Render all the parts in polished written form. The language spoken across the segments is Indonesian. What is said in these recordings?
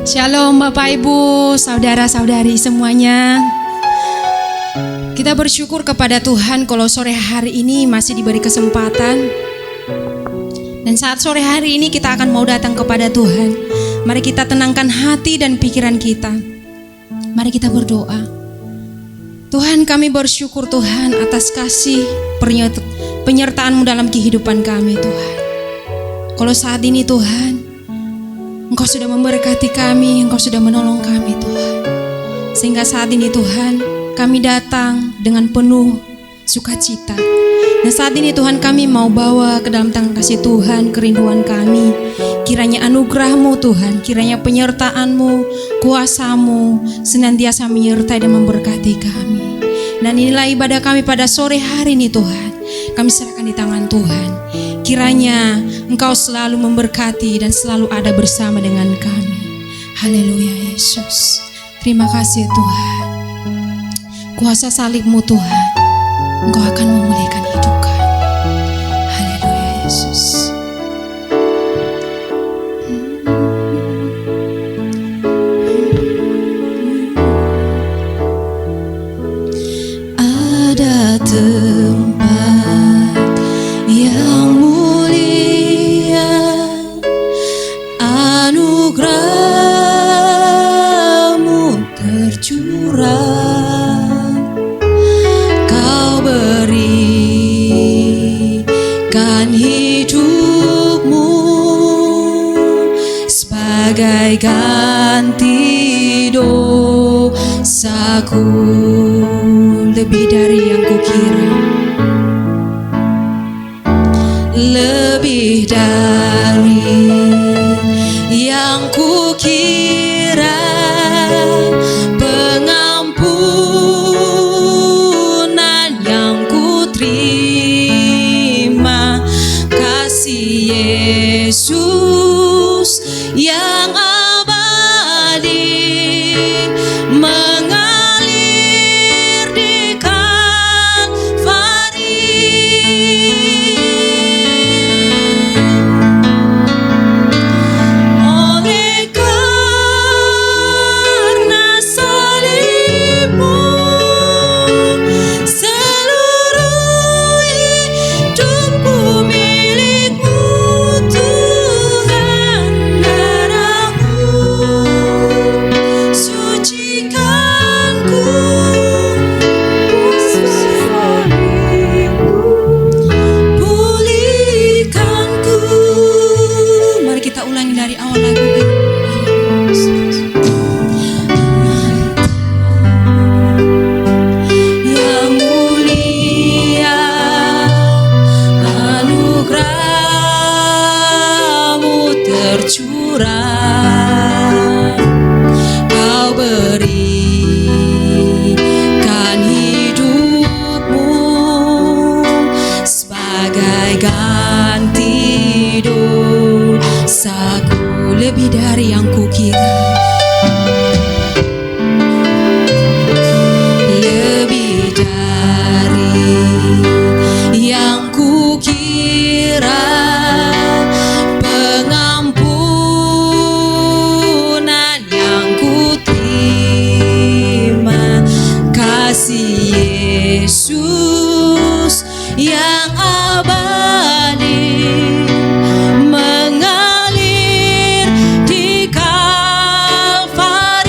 Shalom Bapak Ibu, saudara-saudari semuanya. Kita bersyukur kepada Tuhan kalau sore hari ini masih diberi kesempatan. Dan saat sore hari ini kita akan mau datang kepada Tuhan. Mari kita tenangkan hati dan pikiran kita. Mari kita berdoa. Tuhan, kami bersyukur Tuhan atas kasih penyertaan-Mu dalam kehidupan kami Tuhan. Kalau saat ini Tuhan, Engkau sudah memberkati kami, Engkau sudah menolong kami Tuhan. Sehingga saat ini Tuhan, kami datang dengan penuh sukacita. Dan saat ini Tuhan, kami mau bawa ke dalam tangan kasih Tuhan kerinduan kami. Kiranya anugerah-Mu Tuhan, kiranya penyertaan-Mu, kuasa-Mu senantiasa menyertai dan memberkati kami. Dan inilah ibadah kami pada sore hari ini Tuhan. Kami serahkan di tangan Tuhan. Kiranya Engkau selalu memberkati dan selalu ada bersama dengan kami. Haleluya Yesus. Terima kasih Tuhan. Kuasa salib-Mu Tuhan, Engkau akan memulihkan hidup kami. Haleluya Yesus. Ada tempat yang mulia, anugerah-Mu tercurah. Kau berikan hidup-Mu sebagai ganti dosaku, lebih dari yang kukira, lebih dari yang kukira. Pengampunan yang kuterima, kasih Yesus yang abadi mengalir di Kalvari. Oleh karena salib-Mu, seluruh hidupku milik-Mu Tuhan. Darah-Mu sucikanku, pulihkanku. Mari kita ulangi dari awal lagu ini. Yang mulia, anugerah-Mu tercurah. Kau berikan hidup-Mu sebagai ganti dosaku, lebih dari yang kukira, lebih dari yang kukira. Pengampunan yang kuterima, kasih Yesus yang abadi mengalir di Kalvari.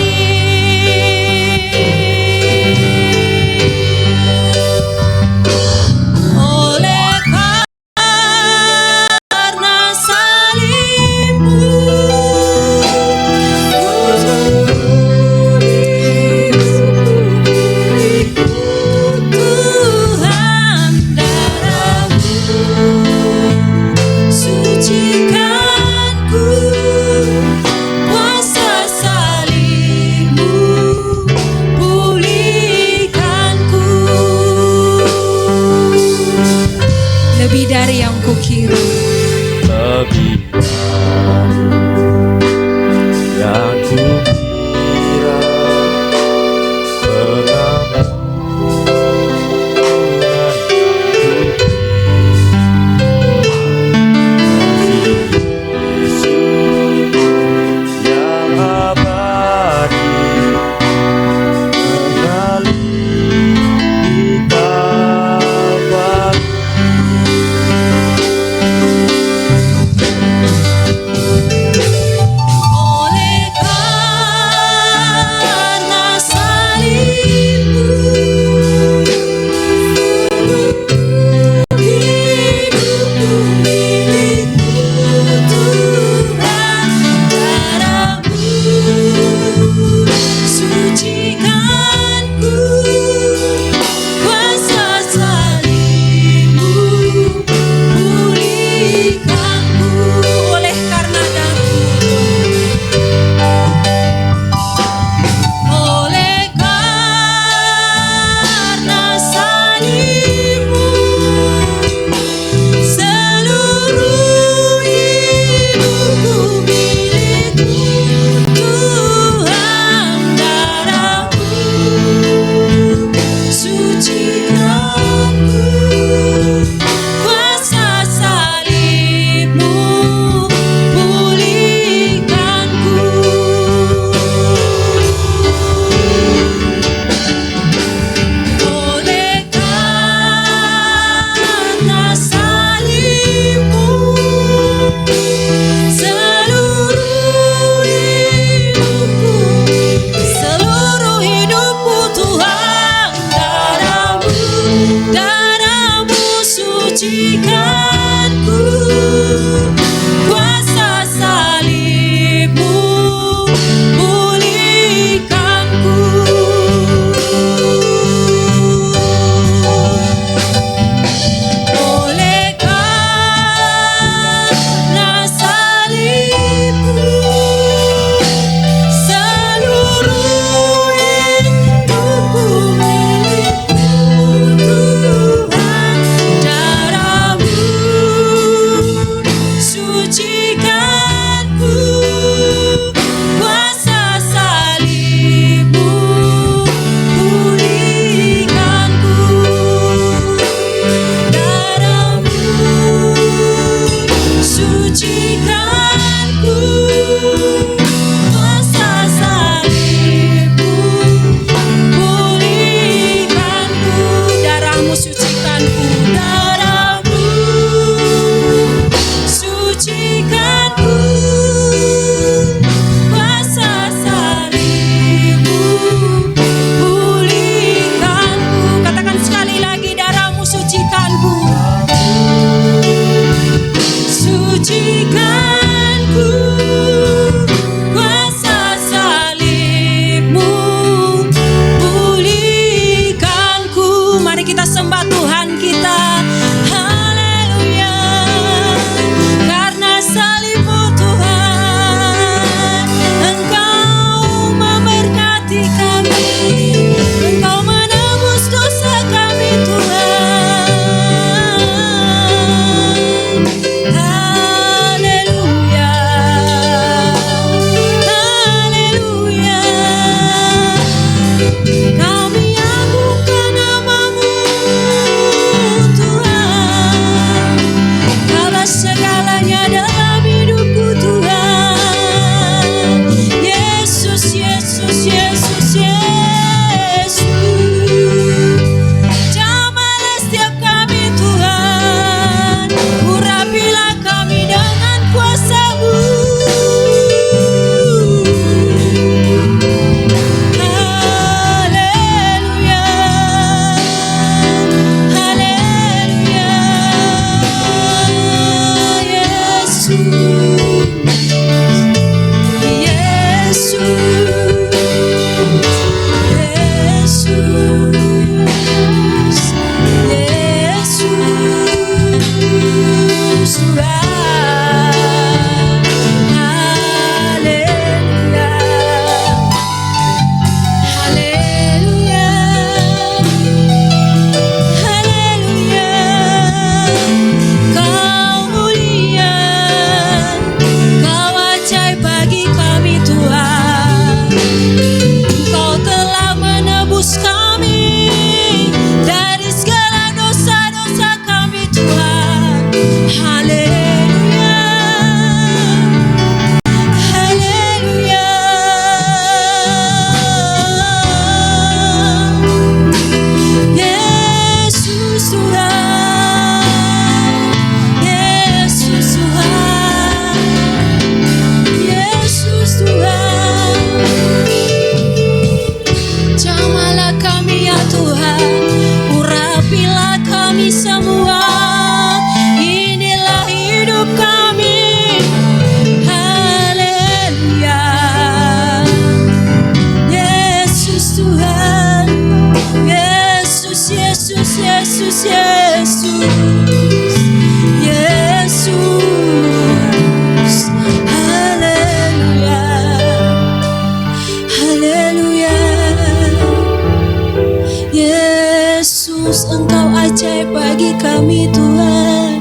ajaib bagi kami Tuhan.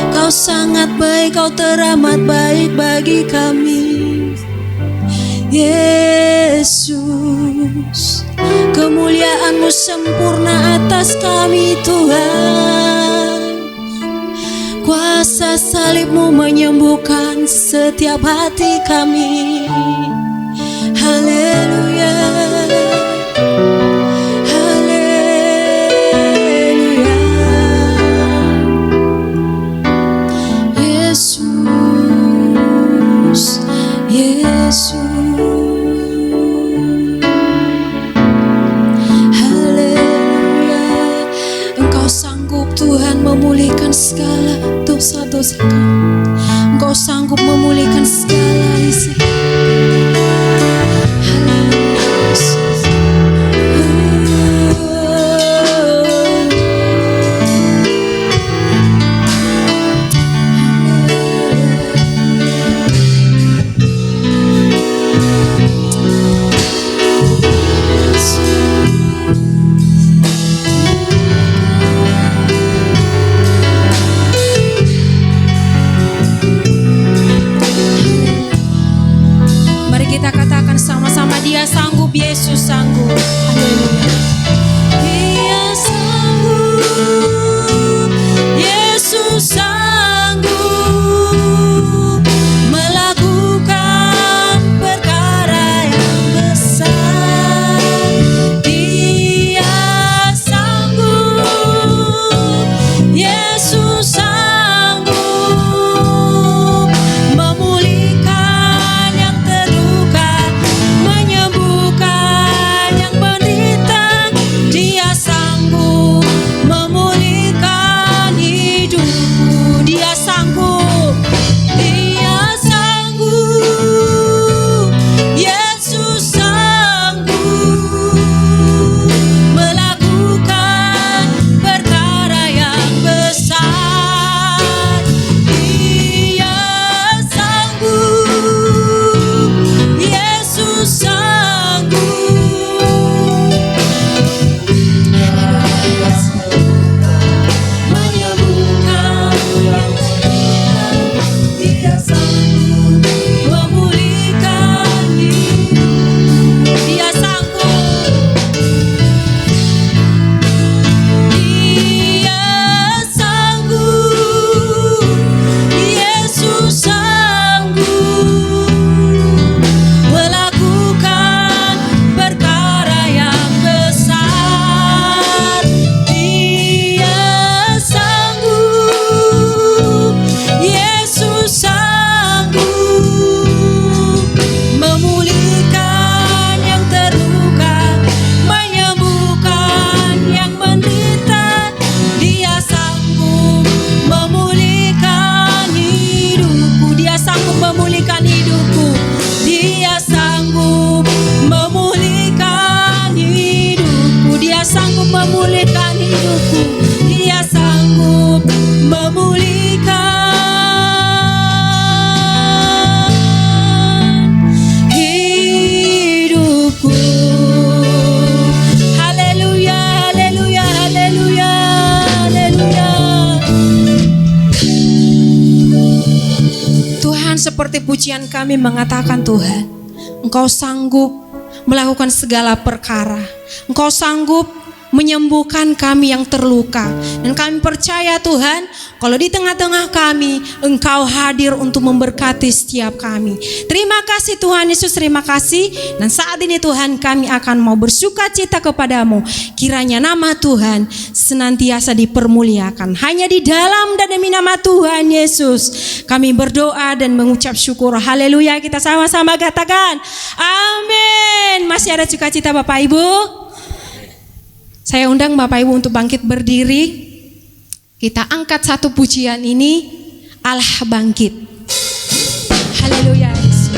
Kau sangat baik, Kau teramat baik bagi kami. Yesus, kemuliaan-Mu sempurna atas kami Tuhan. Kuasa salib-Mu menyembuhkan setiap hati kami. Haleluya, haleluya. Yesus, Yesus. Tuhan memulihkan segala dosa-dosa kami. Engkau sanggup memulihkan segala isi. Dia sanggup, Yesus sanggup. Haleluya. Dia sanggup, Yesus sanggup melakukan perkara yang besar. Dia sanggup, Yesus sanggup memulihkan yang terluka, menyembuhkan yang menderita. Dia sanggup memulihkan hidupku. Dia sanggup, Dia sanggup, Yesus sanggup melakukan perkara yang besar. Dia sanggup, Yesus sanggup. Menyembuhkan yang terluka. Dia sanggup memulihkan hidup. Dia sanggup. Dia sanggup, Yesus sanggup melakukan perkara yang besar. Dia sanggup, Yesus sanggup memulihkan yang terluka, menyembuhkan yang menderita. Dia sanggup memulihkan hidupku. Dia sanggup memulihkan hidupku. Dia sanggup memulihkan hidupku. Dia sanggup memulihkan hidupku. Dia sanggup memulihkan hidupku. Haleluya, haleluya, haleluya, haleluya. Tuhan, seperti pujian kami mengatakan, Tuhan, Engkau sanggup melakukan segala perkara. Engkau sanggup menyembuhkan kami yang terluka. Dan kami percaya, Tuhan, kalau di tengah-tengah kami Engkau hadir untuk memberkati setiap kami. Terima kasih Tuhan Yesus, terima kasih. Dan saat ini Tuhan, kami akan mau bersukacita kepadamu. Kiranya nama Tuhan senantiasa dipermuliakan. Hanya di dalam dan demi nama Tuhan Yesus kami berdoa dan mengucap syukur. Haleluya. Kita sama-sama katakan amin. Masih ada sukacita Bapak Ibu? Saya undang Bapak Ibu untuk bangkit berdiri. Kita angkat satu pujian ini, Allah bangkit. Haleluya Yesus.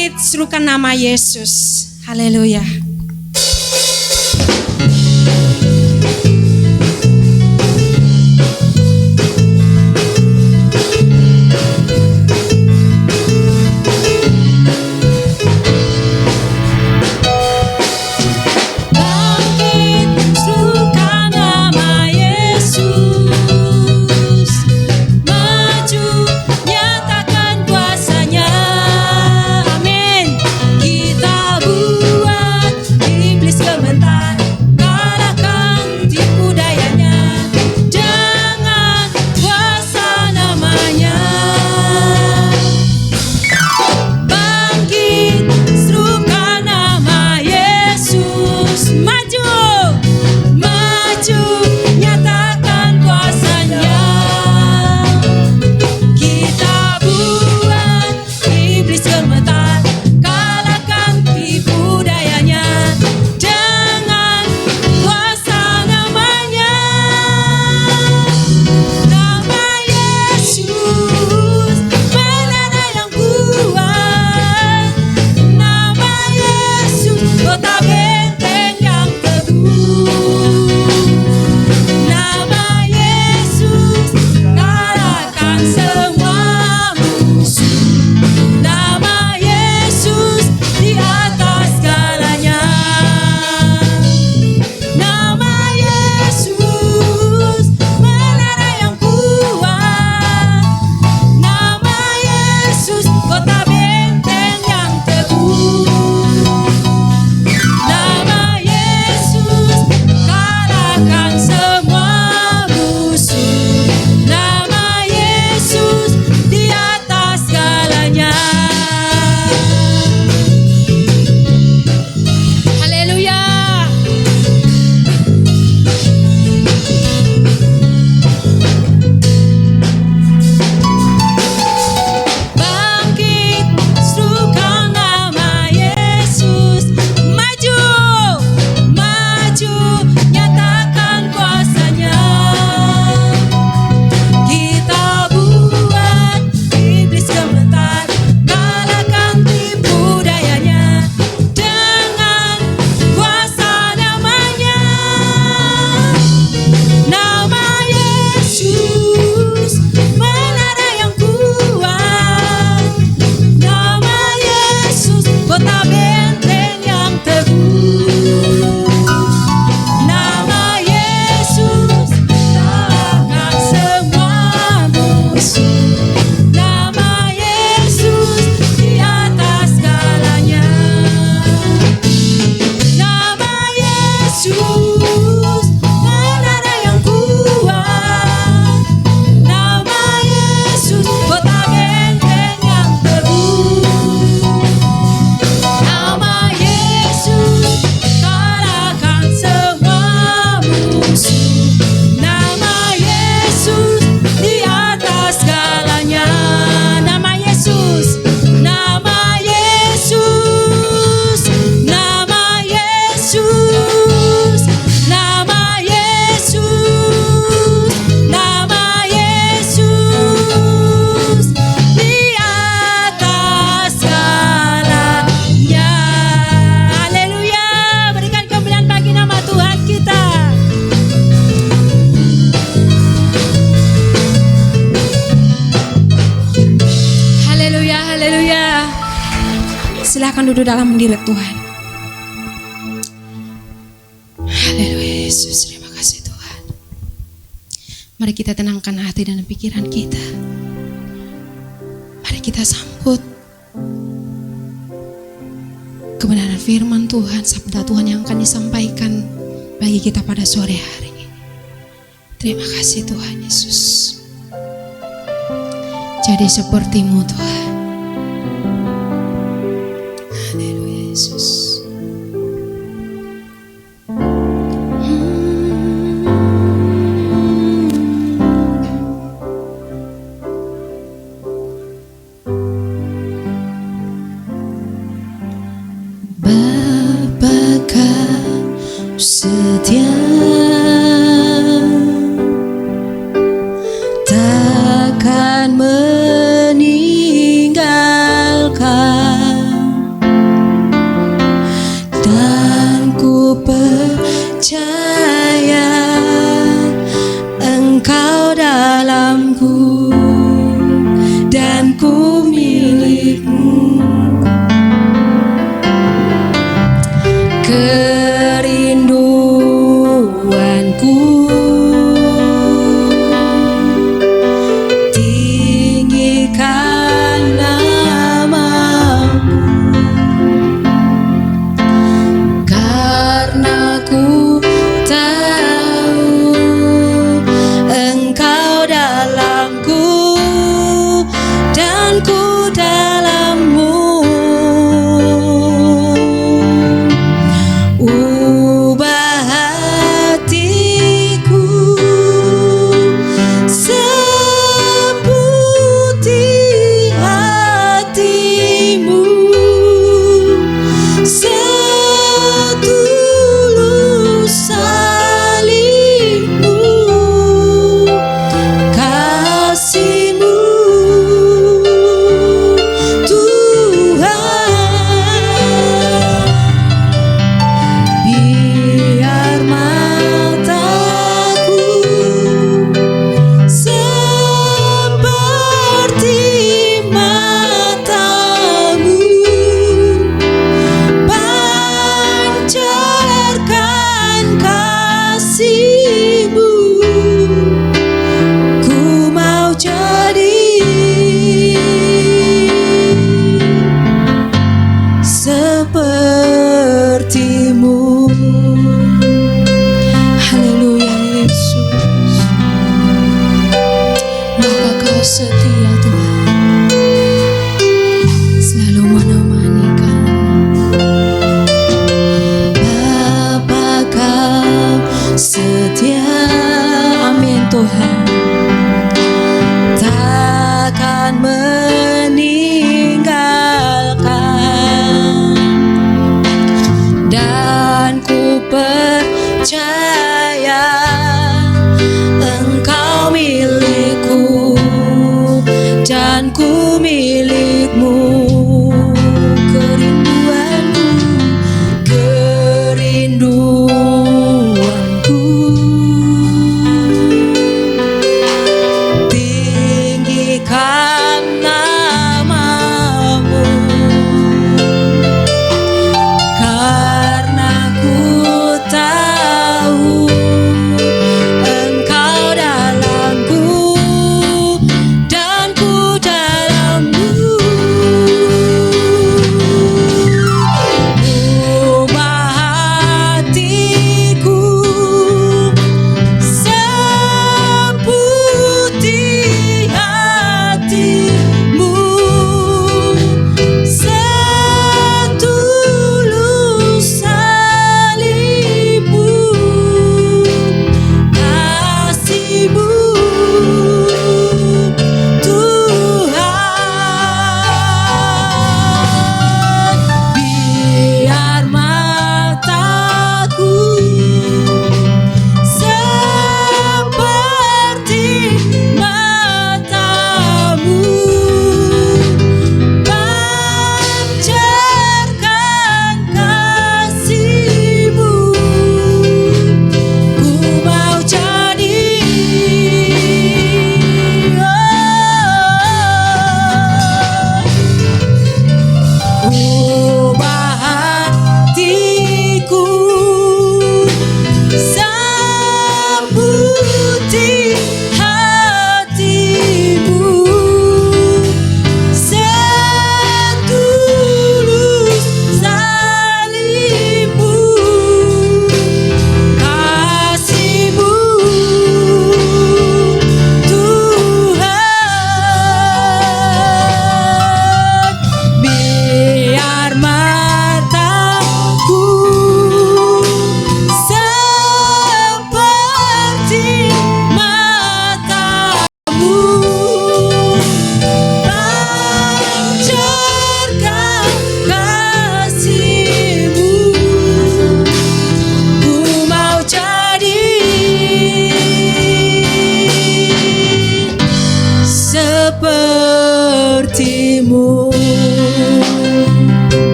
bangkit, serukan nama Yesus. Haleluya. Silakan duduk dalam mendirik Tuhan. Haleluya Yesus, terima kasih Tuhan. Mari kita tenangkan hati dan pikiran kita. Mari kita sambut kebenaran firman Tuhan, sabda Tuhan yang akan disampaikan bagi kita pada sore hari ini. Terima kasih Tuhan Yesus. Jadi seperti-Mu Tuhan. Haleluya Yesus. Bapa Kau setia, takkan meninggalkan.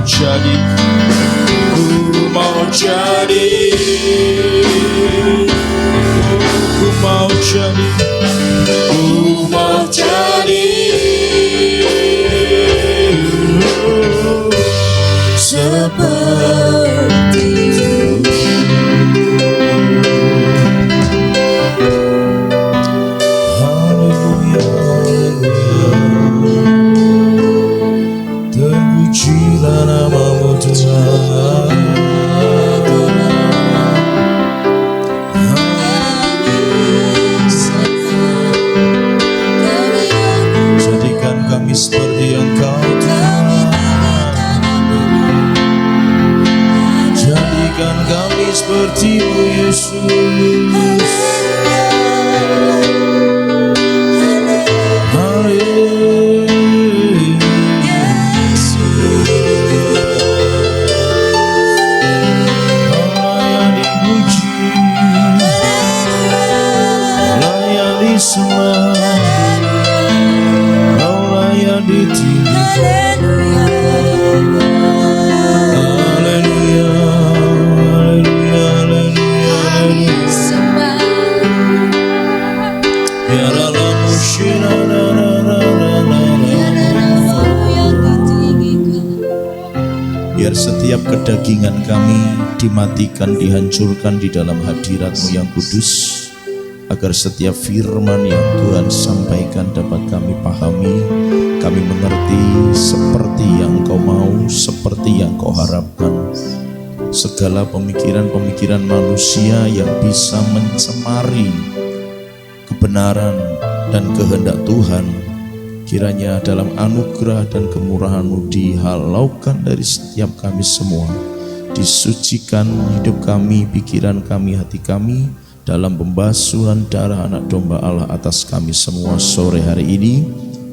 jadi, ku mau jadi, ku mau jadi, ku mau jadi seperti-Mu. Haleluya, terpujilah nama-Mu Tuhan. Jadikan kami seperti Engkau Tuhan. Jadikan kami seperti-Mu Yesus. Biar setiap kedagingan kami dimatikan, dihancurkan di dalam hadirat-Mu yang kudus, agar setiap firman yang Tuhan sampaikan dapat kami pahami, kami mengerti seperti yang Engkau mau, seperti yang Engkau harapkan. Segala pemikiran-pemikiran manusia yang bisa mencemari kebenaran dan kehendak Tuhan, kiranya dalam anugerah dan kemurahan-Mu dihalaukan dari setiap kami semua. Disucikan hidup kami, pikiran kami, hati kami dalam pembasuhan darah anak domba Allah atas kami semua sore hari ini,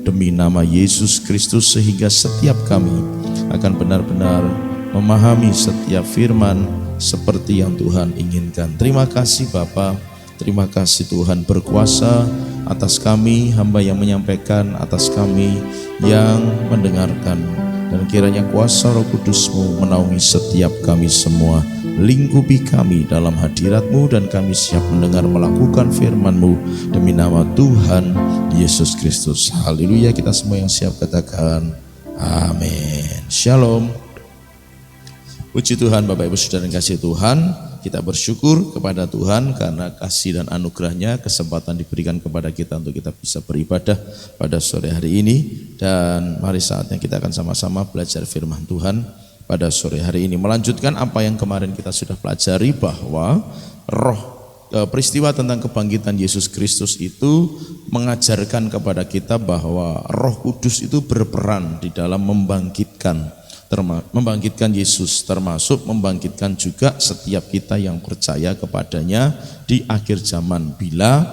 demi nama Yesus Kristus, sehingga setiap kami akan benar-benar memahami setiap firman seperti yang Tuhan inginkan. Terima kasih Bapa, terima kasih Tuhan berkuasa atas kami, hamba yang menyampaikan, atas kami yang mendengarkan. Dan kiranya kuasa Roh Kudus-Mu menaungi setiap kami semua. Lingkupi kami dalam hadirat-Mu, dan kami siap mendengar melakukan firman-Mu demi nama Tuhan Yesus Kristus. Haleluya. Kita semua yang siap katakan amin. Shalom. Puji Tuhan. Bapak Ibu Saudara yang kasih Tuhan, kita bersyukur kepada Tuhan karena kasih dan anugerah-Nya, kesempatan diberikan kepada kita untuk kita bisa beribadah pada sore hari ini. Dan mari saatnya kita akan sama-sama belajar firman Tuhan pada sore hari ini, melanjutkan apa yang kemarin kita sudah pelajari, bahwa peristiwa tentang kebangkitan Yesus Kristus itu mengajarkan kepada kita bahwa Roh Kudus itu berperan di dalam membangkitkan Yesus, termasuk membangkitkan juga setiap kita yang percaya kepadanya di akhir zaman, bila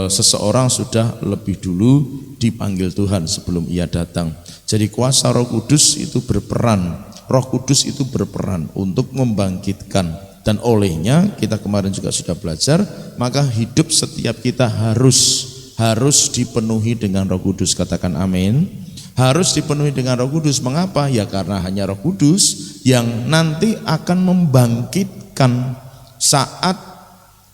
seseorang sudah lebih dulu dipanggil Tuhan sebelum ia datang. Jadi kuasa Roh Kudus itu berperan, Roh Kudus itu berperan untuk membangkitkan, dan olehnya kita kemarin juga sudah belajar, maka hidup setiap kita harus dipenuhi dengan Roh Kudus. Katakan amin. Harus dipenuhi dengan Roh Kudus. Mengapa? Ya karena hanya Roh Kudus yang nanti akan membangkitkan saat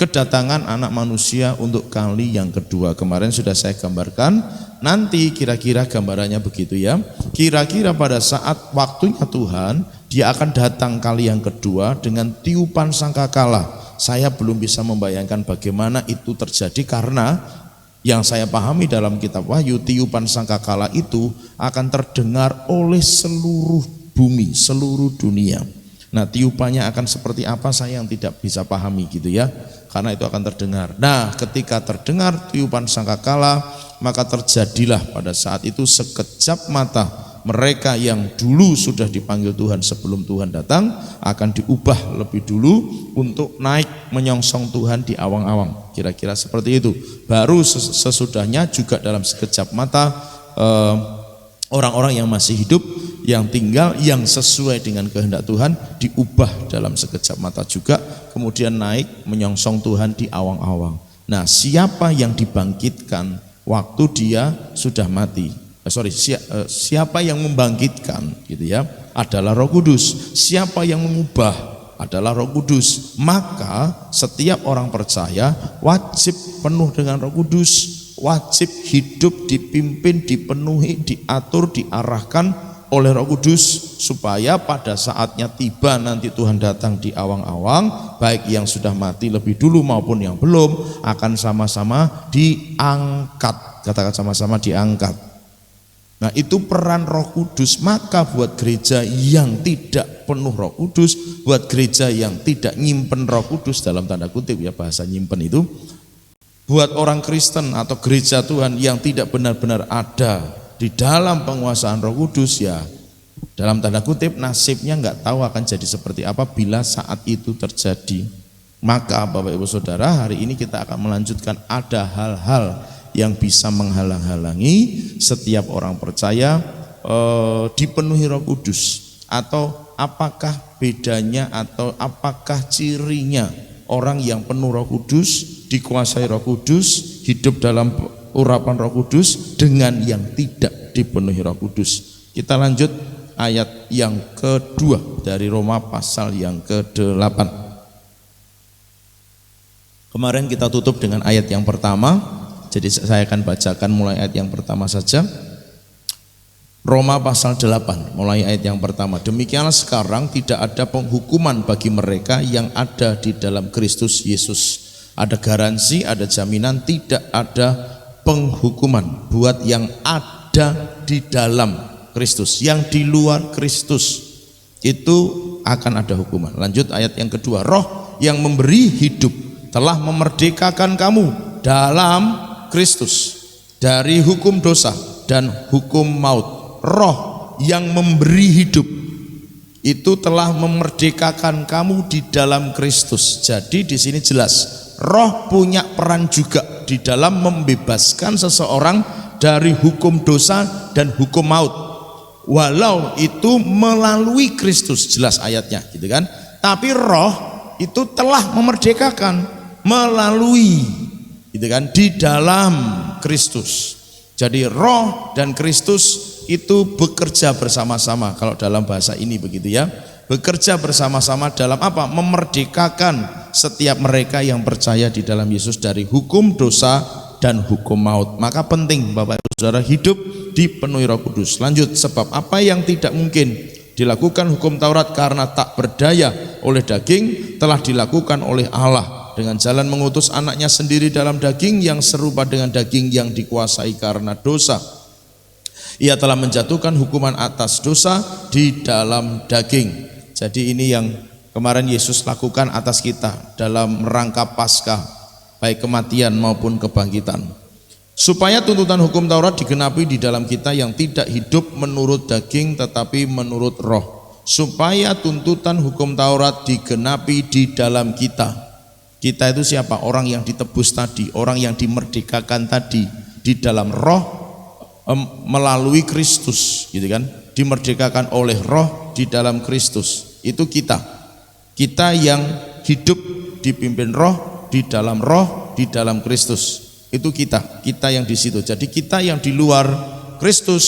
kedatangan anak manusia untuk kali yang kedua. Kemarin sudah saya gambarkan, nanti kira-kira gambarannya begitu ya. Kira-kira pada saat waktunya Tuhan, Dia akan datang kali yang kedua dengan tiupan sangkakala. Saya belum bisa membayangkan bagaimana itu terjadi, karena yang saya pahami dalam kitab Wahyu, tiupan sangkakala itu akan terdengar oleh seluruh bumi, seluruh dunia. Nah, tiupannya akan seperti apa saya yang tidak bisa pahami gitu ya, karena itu akan terdengar. Nah, ketika terdengar tiupan sangkakala, maka terjadilah pada saat itu sekejap mata mereka yang dulu sudah dipanggil Tuhan sebelum Tuhan datang akan diubah lebih dulu untuk naik menyongsong Tuhan di awang-awang. Kira-kira seperti itu. Baru sesudahnya juga dalam sekejap mata orang-orang yang masih hidup, yang tinggal, yang sesuai dengan kehendak Tuhan diubah dalam sekejap mata juga, kemudian naik menyongsong Tuhan di awang-awang. Nah, siapa yang dibangkitkan waktu dia sudah mati? siapa yang membangkitkan gitu ya adalah Roh Kudus. Siapa yang mengubah adalah Roh Kudus. Maka setiap orang percaya wajib penuh dengan Roh Kudus, wajib hidup dipimpin, dipenuhi, diatur, diarahkan oleh Roh Kudus, supaya pada saatnya tiba nanti Tuhan datang di awang-awang, baik yang sudah mati lebih dulu maupun yang belum, akan sama-sama diangkat. Katakan sama-sama diangkat. Nah, itu peran Roh Kudus. Maka buat gereja yang tidak penuh Roh Kudus, buat gereja yang tidak nyimpen Roh Kudus, dalam tanda kutip ya, bahasa nyimpen itu, buat orang Kristen atau gereja Tuhan yang tidak benar-benar ada di dalam penguasaan Roh Kudus, ya dalam tanda kutip nasibnya nggak tahu akan jadi seperti apa bila saat itu terjadi. Maka Bapak Ibu Saudara, hari ini kita akan melanjutkan, ada hal-hal yang bisa menghalang-halangi setiap orang percaya dipenuhi Roh Kudus, atau apakah bedanya atau apakah cirinya orang yang penuh Roh Kudus, dikuasai Roh Kudus, hidup dalam urapan Roh Kudus, dengan yang tidak dipenuhi Roh Kudus. Kita lanjut ayat yang kedua dari Roma pasal yang ke-8. Kemarin kita tutup dengan ayat yang pertama, jadi saya akan bacakan mulai ayat yang pertama saja. Roma pasal 8 mulai ayat yang pertama. Demikianlah sekarang tidak ada penghukuman bagi mereka yang ada di dalam Kristus Yesus. Ada garansi, ada jaminan, tidak ada penghukuman buat yang ada di dalam Kristus. Yang di luar Kristus itu akan ada hukuman. Lanjut ayat yang kedua. Roh yang memberi hidup telah memerdekakan kamu dalam Kristus dari hukum dosa dan hukum maut. Roh yang memberi hidup itu telah memerdekakan kamu di dalam Kristus. Jadi di sini jelas, Roh punya peran juga di dalam membebaskan seseorang dari hukum dosa dan hukum maut. Walau itu melalui Kristus, jelas ayatnya gitu kan. Tapi Roh itu telah memerdekakan melalui gitu kan, di dalam Kristus. Jadi Roh dan Kristus itu bekerja bersama-sama, kalau dalam bahasa ini begitu ya. Bekerja bersama-sama dalam apa? Memerdekakan setiap mereka yang percaya di dalam Yesus dari hukum dosa dan hukum maut. Maka penting Bapak Ibu Saudara hidup dipenuhi Roh Kudus. Lanjut, sebab apa yang tidak mungkin dilakukan hukum Taurat karena tak berdaya oleh daging, telah dilakukan oleh Allah dengan jalan mengutus anaknya sendiri dalam daging, yang serupa dengan daging yang dikuasai karena dosa. Ia telah menjatuhkan hukuman atas dosa di dalam daging. Jadi ini yang kemarin Yesus lakukan atas kita dalam rangka Paskah, baik kematian maupun kebangkitan, supaya tuntutan hukum Taurat digenapi di dalam kita yang tidak hidup menurut daging tetapi menurut Roh. Supaya tuntutan hukum Taurat digenapi di dalam kita. Kita itu siapa? Orang yang ditebus tadi, orang yang dimerdekakan tadi di dalam Roh melalui Kristus, gitu kan? Dimerdekakan oleh Roh di dalam Kristus. Itu kita yang hidup dipimpin Roh, di dalam Kristus. Itu kita yang di situ. Jadi kita yang di luar Kristus,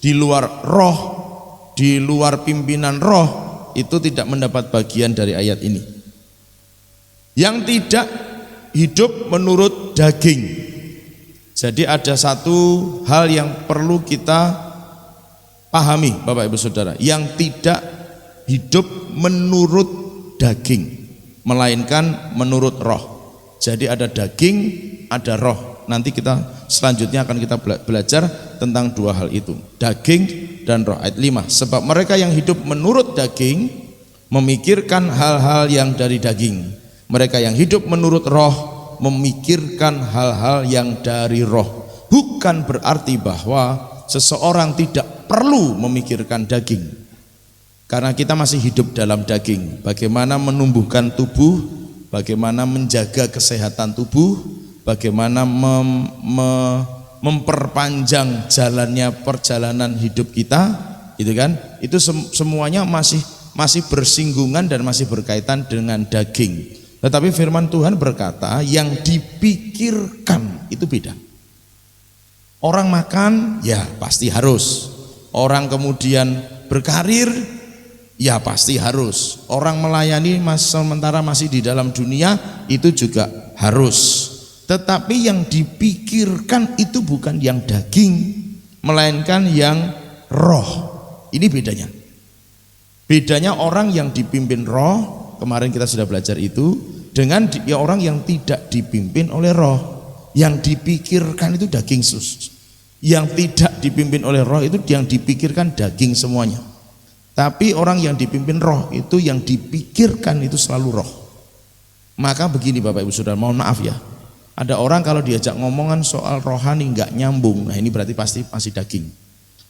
di luar Roh, di luar pimpinan Roh, itu tidak mendapat bagian dari ayat ini. Yang tidak hidup menurut daging. Jadi ada satu hal yang perlu kita pahami Bapak Ibu Saudara, yang tidak hidup menurut daging, melainkan menurut Roh. Jadi ada daging, ada Roh. Nanti kita selanjutnya akan kita belajar tentang dua hal itu, daging dan Roh. Ayat 5, sebab mereka yang hidup menurut daging memikirkan hal-hal yang dari daging. Mereka yang hidup menurut Roh memikirkan hal-hal yang dari Roh. Bukan berarti bahwa seseorang tidak perlu memikirkan daging, karena kita masih hidup dalam daging. Bagaimana menumbuhkan tubuh, bagaimana menjaga kesehatan tubuh, bagaimana memperpanjang jalannya perjalanan hidup kita, gitu kan? Itu semuanya masih bersinggungan dan masih berkaitan dengan daging. Tetapi firman Tuhan berkata yang dipikirkan itu beda. Orang makan, ya pasti harus. Orang kemudian berkarir, ya pasti harus. Orang melayani sementara masih di dalam dunia, itu juga harus. Tetapi yang dipikirkan itu bukan yang daging, melainkan yang roh. Ini bedanya. Bedanya orang yang dipimpin roh, kemarin kita sudah belajar itu, dengan orang yang tidak dipimpin oleh roh. Yang dipikirkan itu daging sus. Yang tidak dipimpin oleh roh itu yang dipikirkan daging semuanya. Tapi orang yang dipimpin roh itu yang dipikirkan itu selalu roh. Maka begini Bapak Ibu Saudara, mohon maaf ya. Ada orang kalau diajak ngomongan soal rohani nggak nyambung. Nah ini berarti pasti masih daging.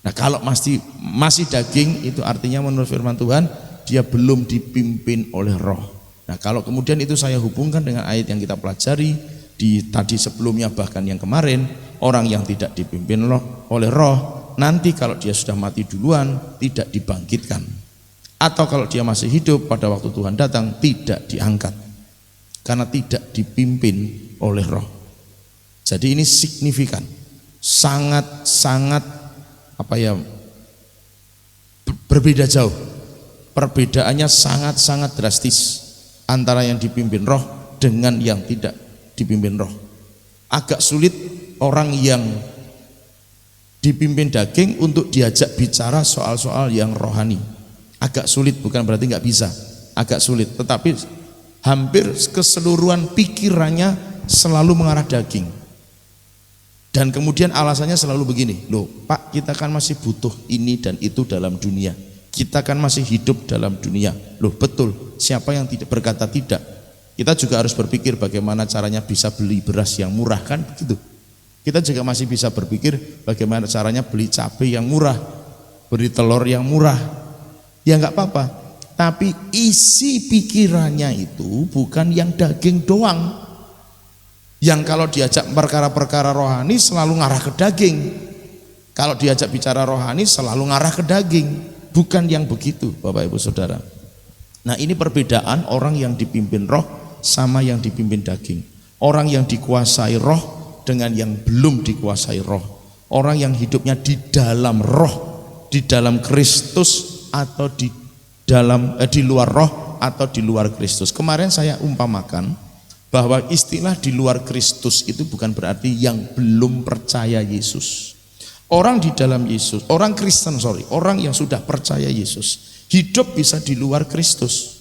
Nah kalau masih daging itu artinya menurut firman Tuhan dia belum dipimpin oleh roh. Nah kalau kemudian itu saya hubungkan dengan ayat yang kita pelajari tadi sebelumnya bahkan yang kemarin, orang yang tidak dipimpin oleh roh nanti kalau dia sudah mati duluan tidak dibangkitkan, atau kalau dia masih hidup pada waktu Tuhan datang tidak diangkat karena tidak dipimpin oleh roh. Jadi ini signifikan, sangat berbeda jauh. Perbedaannya sangat drastis antara yang dipimpin roh dengan yang tidak dipimpin roh. Agak sulit orang yang dipimpin daging untuk diajak bicara soal-soal yang rohani. Agak sulit, bukan berarti nggak bisa, agak sulit. Tetapi hampir keseluruhan pikirannya selalu mengarah daging. Dan kemudian alasannya selalu begini, loh Pak, kita kan masih butuh ini dan itu dalam dunia. Kita kan masih hidup dalam dunia. Loh betul, siapa yang tidak berkata tidak? Kita juga harus berpikir bagaimana caranya bisa beli beras yang murah, kan begitu. Kita juga masih bisa berpikir bagaimana caranya beli cabai yang murah, beli telur yang murah. Ya nggak apa-apa. Tapi isi pikirannya itu bukan yang daging doang. Yang kalau diajak perkara-perkara rohani selalu ngarah ke daging. Kalau diajak bicara rohani selalu ngarah ke daging. Bukan yang begitu Bapak Ibu Saudara. Nah ini perbedaan orang yang dipimpin roh sama yang dipimpin daging. Orang yang dikuasai roh dengan yang belum dikuasai roh. Orang yang hidupnya di dalam roh, di dalam Kristus atau di luar roh atau di luar Kristus. Kemarin saya umpamakan bahwa istilah di luar Kristus itu bukan berarti yang belum percaya Yesus. Orang di dalam Yesus, orang Kristen orang yang sudah percaya Yesus, hidup bisa di luar Kristus.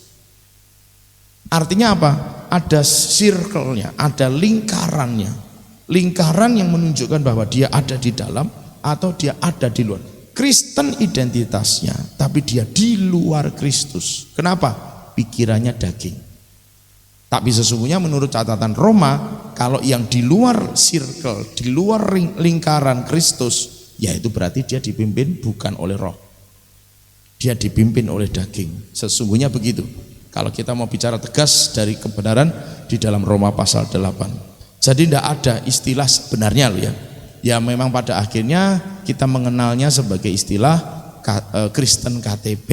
Artinya apa? Ada circle-nya, ada lingkarannya. Lingkaran yang menunjukkan bahwa dia ada di dalam atau dia ada di luar. Kristen identitasnya, tapi dia di luar Kristus. Kenapa? Pikirannya daging. Tapi sesungguhnya menurut catatan Roma, kalau yang di luar circle, di luar lingkaran Kristus, ya itu berarti dia dipimpin bukan oleh roh. Dia dipimpin oleh daging. Sesungguhnya begitu. Kalau kita mau bicara tegas dari kebenaran di dalam Roma pasal 8. Jadi tidak ada istilah sebenarnya loh ya. Ya memang pada akhirnya kita mengenalnya sebagai istilah Kristen KTP.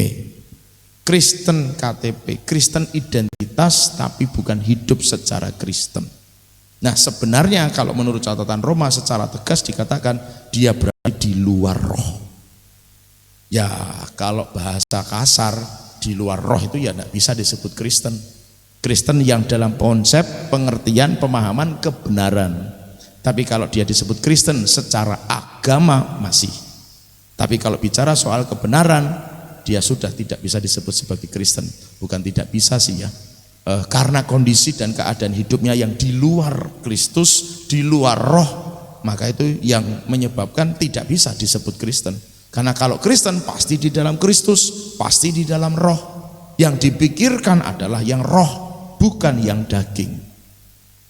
Kristen KTP, Kristen identitas tapi bukan hidup secara Kristen. Nah sebenarnya kalau menurut catatan Roma secara tegas dikatakan dia berada di luar roh. Ya kalau bahasa kasar di luar roh itu ya tidak bisa disebut Kristen. Kristen yang dalam konsep pengertian pemahaman kebenaran. Tapi kalau dia disebut Kristen secara agama masih. Tapi kalau bicara soal kebenaran dia sudah tidak bisa disebut sebagai Kristen. Bukan tidak bisa sih ya. Karena kondisi dan keadaan hidupnya yang di luar Kristus, di luar roh, maka itu yang menyebabkan tidak bisa disebut Kristen. Karena kalau Kristen pasti di dalam Kristus, pasti di dalam roh. Yang dipikirkan adalah yang roh, bukan yang daging.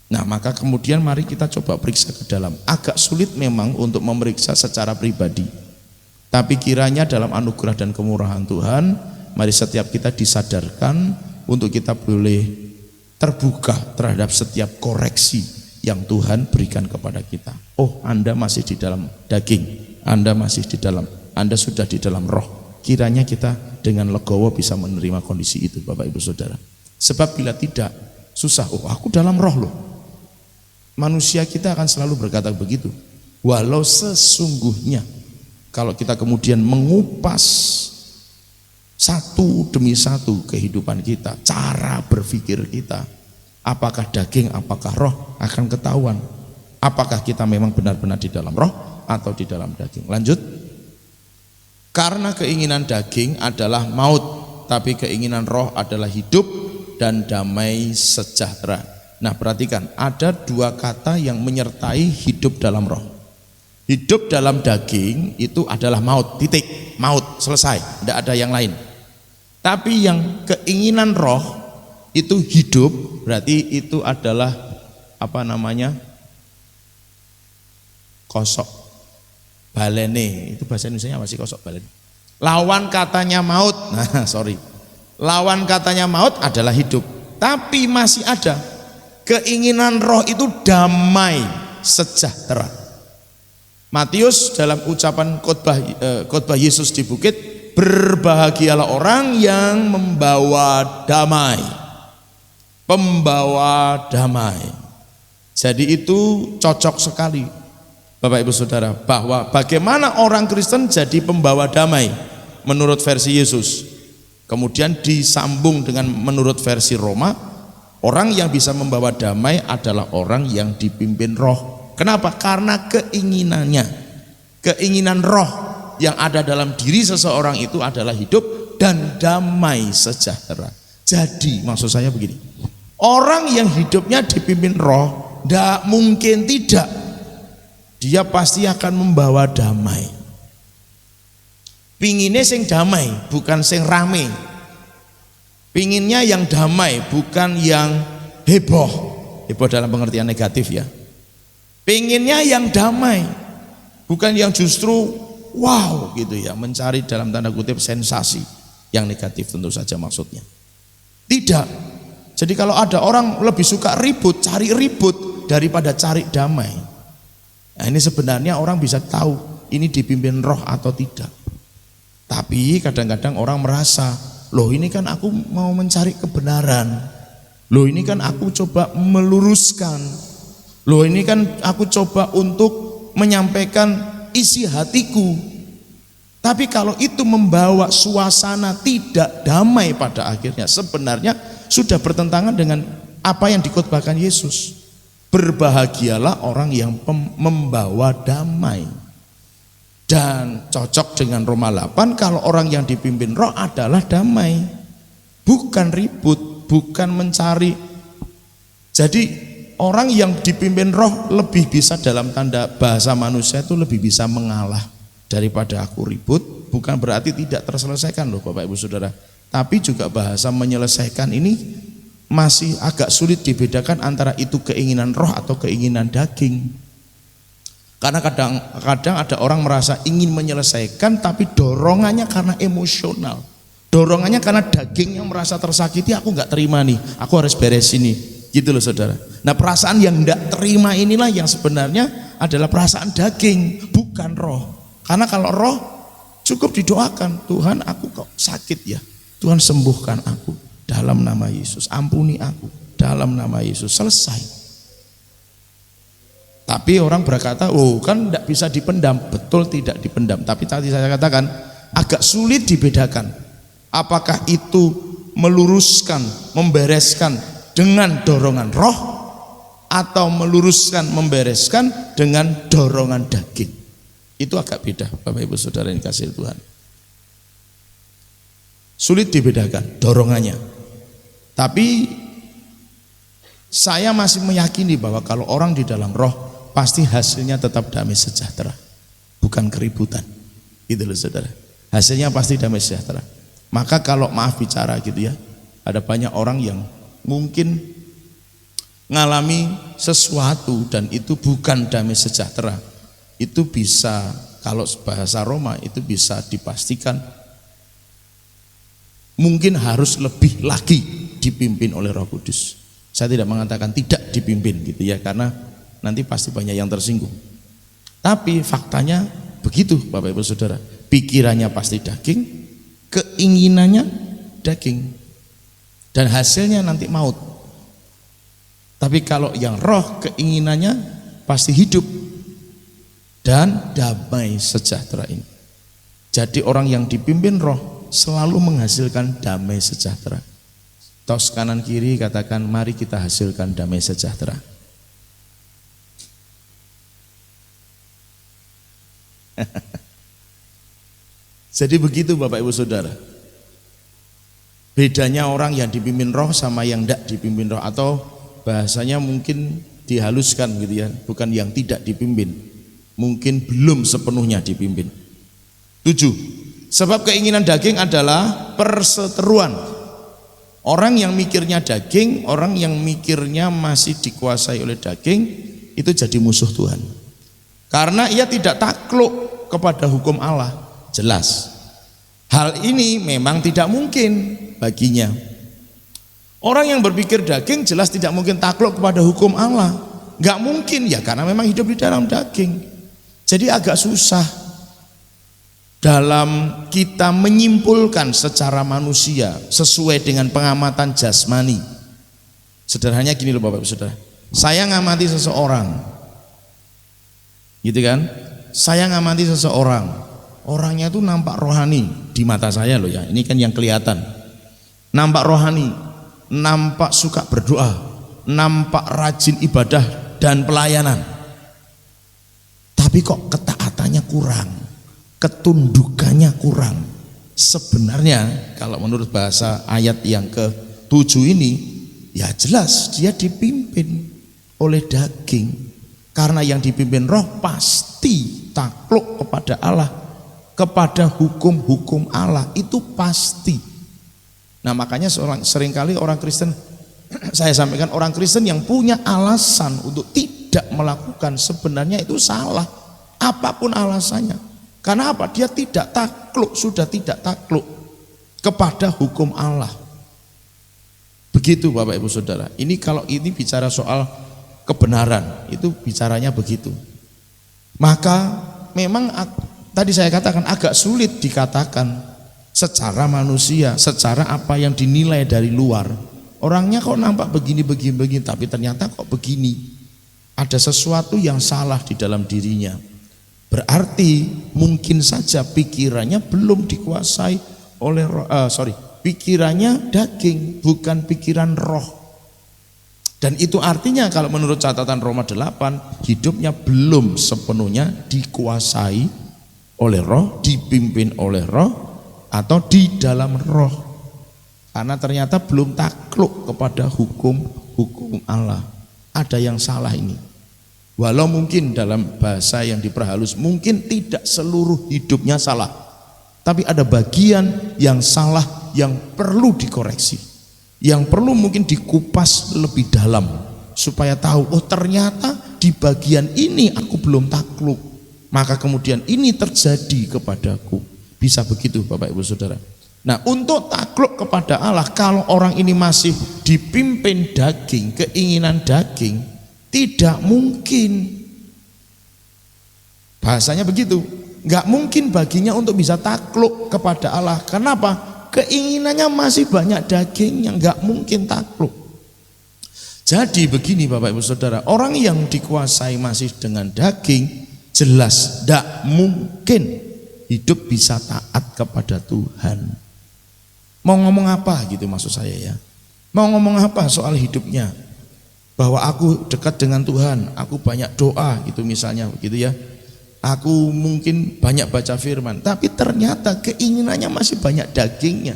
Nah maka kemudian mari kita coba periksa ke dalam. Agak sulit memang untuk memeriksa secara pribadi. Tapi kiranya dalam anugerah dan kemurahan Tuhan, mari setiap kita disadarkan untuk kita boleh terbuka terhadap setiap koreksi yang Tuhan berikan kepada kita. Oh, Anda masih di dalam daging, Anda masih di dalam, Anda sudah di dalam roh. Kiranya kita dengan legowo bisa menerima kondisi itu, Bapak Ibu Saudara. Sebab bila tidak, susah. Oh, aku dalam roh loh. Manusia kita akan selalu berkata begitu. Walau sesungguhnya kalau kita kemudian mengupas satu demi satu kehidupan kita, cara berpikir kita, apakah daging, apakah roh, akan ketahuan apakah kita memang benar-benar di dalam roh atau di dalam daging. Lanjut. Karena keinginan daging adalah maut, tapi keinginan roh adalah hidup dan damai sejahtera. Nah, perhatikan, ada dua kata yang menyertai hidup dalam roh. Hidup dalam daging itu adalah maut, titik, maut, selesai, tidak ada yang lain. Tapi yang keinginan roh itu hidup, berarti itu adalah kosok balene, itu bahasa Indonesia masih kosok balene. Lawan katanya maut. Nah, sorry. Lawan katanya maut adalah hidup. Tapi masih ada keinginan roh itu damai sejahtera. Matius dalam ucapan khotbah Yesus di bukit, berbahagialah orang yang membawa damai. Pembawa damai. Jadi itu cocok sekali Bapak Ibu Saudara, bahwa bagaimana orang Kristen jadi pembawa damai menurut versi Yesus. Kemudian disambung dengan menurut versi Roma, orang yang bisa membawa damai adalah orang yang dipimpin roh. Kenapa? Karena keinginannya, keinginan roh yang ada dalam diri seseorang itu adalah hidup dan damai sejahtera. Jadi maksud saya begini, orang yang hidupnya dipimpin roh, tidak mungkin tidak, dia pasti akan membawa damai. Pinginnya sing damai, bukan sing rame. Pinginnya yang damai, bukan yang heboh. Heboh dalam pengertian negatif ya. Pinginnya yang damai, bukan yang justru wow gitu ya, mencari dalam tanda kutip sensasi. Yang negatif tentu saja maksudnya. Tidak. Jadi kalau ada orang lebih suka ribut, cari ribut daripada cari damai. Nah, ini sebenarnya orang bisa tahu ini dipimpin roh atau tidak. Tapi kadang-kadang orang merasa, loh ini kan aku mau mencari kebenaran, loh ini kan aku coba meluruskan, loh ini kan aku coba untuk menyampaikan isi hatiku. Tapi kalau itu membawa suasana tidak damai pada akhirnya, sebenarnya sudah bertentangan dengan apa yang dikhotbahkan Yesus. Berbahagialah orang yang membawa damai. Dan cocok dengan Roma 8, kalau orang yang dipimpin roh adalah damai, bukan ribut, bukan mencari. Jadi orang yang dipimpin roh lebih bisa, dalam tanda bahasa manusia itu lebih bisa mengalah daripada aku ribut. Bukan berarti tidak terselesaikan loh Bapak Ibu Saudara, tapi juga bahasa menyelesaikan ini masih agak sulit dibedakan antara itu keinginan roh atau keinginan daging. Karena kadang-kadang ada orang merasa ingin menyelesaikan, tapi dorongannya karena emosional, dorongannya karena dagingnya merasa tersakiti, aku nggak terima nih, aku harus beres ini, gitu loh saudara. Nah, perasaan yang nggak terima inilah yang sebenarnya adalah perasaan daging, bukan roh. Karena kalau roh cukup didoakan, Tuhan aku kok sakit ya, Tuhan sembuhkan aku dalam nama Yesus, ampuni aku dalam nama Yesus, selesai. Tapi orang berkata, oh kan tidak bisa dipendam. Betul, tidak dipendam. Tapi tadi saya katakan agak sulit dibedakan. Apakah itu meluruskan, membereskan dengan dorongan roh, atau meluruskan, membereskan dengan dorongan daging. Itu agak beda Bapak Ibu Saudara yang dikasihi Tuhan. Sulit dibedakan dorongannya. Tapi saya masih meyakini bahwa kalau orang di dalam roh, pasti hasilnya tetap damai sejahtera, bukan keributan. Gitu loh saudara. Hasilnya pasti damai sejahtera. Maka kalau maaf bicara gitu ya, ada banyak orang yang mungkin ngalami sesuatu dan itu bukan damai sejahtera. Itu bisa, kalau bahasa Roma itu bisa dipastikan mungkin harus lebih lagi dipimpin oleh Roh Kudus. Saya tidak mengatakan tidak dipimpin gitu ya, karena nanti pasti banyak yang tersinggung. Tapi faktanya begitu Bapak Ibu Saudara. Pikirannya pasti daging, keinginannya daging, dan hasilnya nanti maut. Tapi kalau yang roh, keinginannya pasti hidup dan damai sejahtera ini. Jadi orang yang dipimpin roh selalu menghasilkan damai sejahtera. Tos kanan kiri katakan, mari kita hasilkan damai sejahtera. Jadi begitu Bapak Ibu Saudara. Bedanya orang yang dipimpin roh sama yang tidak dipimpin roh, atau bahasanya mungkin dihaluskan gitu ya, bukan yang tidak dipimpin, mungkin belum sepenuhnya dipimpin. 7. Sebab keinginan daging adalah perseteruan. Orang yang mikirnya daging, orang yang mikirnya masih dikuasai oleh daging, itu jadi musuh Tuhan. Karena ia tidak takluk kepada hukum Allah. Jelas. Hal ini memang tidak mungkin baginya. Orang yang berpikir daging jelas tidak mungkin takluk kepada hukum Allah. Gak mungkin ya, karena memang hidup di dalam daging. Jadi agak susah dalam kita menyimpulkan secara manusia sesuai dengan pengamatan jasmani. Sederhananya gini loh Bapak Ibu Saudara. Saya ngamati seseorang, gitu kan? Saya ngamati seseorang, orangnya tuh nampak rohani di mata saya loh ya. Ini kan yang kelihatan. Nampak rohani, nampak suka berdoa, nampak rajin ibadah dan pelayanan. Tapi kok ketaatannya kurang, ketundukannya kurang. Sebenarnya kalau menurut bahasa ayat yang ke-7 ini, ya jelas dia dipimpin oleh daging. Karena yang dipimpin roh pasti takluk kepada Allah, kepada hukum-hukum Allah, itu pasti. Nah makanya seringkali orang Kristen, saya sampaikan, orang Kristen yang punya alasan untuk tidak melakukan, sebenarnya itu salah, apapun alasannya. Karena apa? Dia tidak takluk, sudah tidak takluk kepada hukum Allah. Begitu Bapak Ibu Saudara. Ini kalau ini bicara soal kebenaran, itu bicaranya begitu. Maka memang tadi saya katakan agak sulit dikatakan secara manusia, secara apa yang dinilai dari luar. Orangnya kok nampak begini, tapi ternyata kok begini. Ada sesuatu yang salah di dalam dirinya. Berarti mungkin saja pikirannya belum dikuasai oleh pikirannya daging, bukan pikiran roh. Dan itu artinya kalau menurut catatan Roma 8, hidupnya belum sepenuhnya dikuasai oleh roh, dipimpin oleh roh, atau di dalam roh. Karena ternyata belum takluk kepada hukum Allah. Ada yang salah ini. Walau mungkin dalam bahasa yang diperhalus, mungkin tidak seluruh hidupnya salah, tapi ada bagian yang salah yang perlu dikoreksi, yang perlu mungkin dikupas lebih dalam supaya tahu, oh ternyata di bagian ini aku belum takluk, maka kemudian ini terjadi kepadaku. Bisa begitu Bapak Ibu Saudara. Nah untuk takluk kepada Allah, kalau orang ini masih dipimpin daging, keinginan daging, tidak mungkin. Bahasanya begitu, nggak mungkin baginya untuk bisa takluk kepada Allah. Kenapa? Keinginannya masih banyak dagingnya, nggak mungkin takluk. Jadi begini Bapak Ibu Saudara, orang yang dikuasai masih dengan daging, jelas tidak mungkin hidup bisa taat kepada Tuhan. Mau ngomong apa gitu maksud saya ya. Mau ngomong apa soal hidupnya, bahwa aku dekat dengan Tuhan, aku banyak doa gitu misalnya begitu ya, aku mungkin banyak baca firman, tapi ternyata keinginannya masih banyak dagingnya.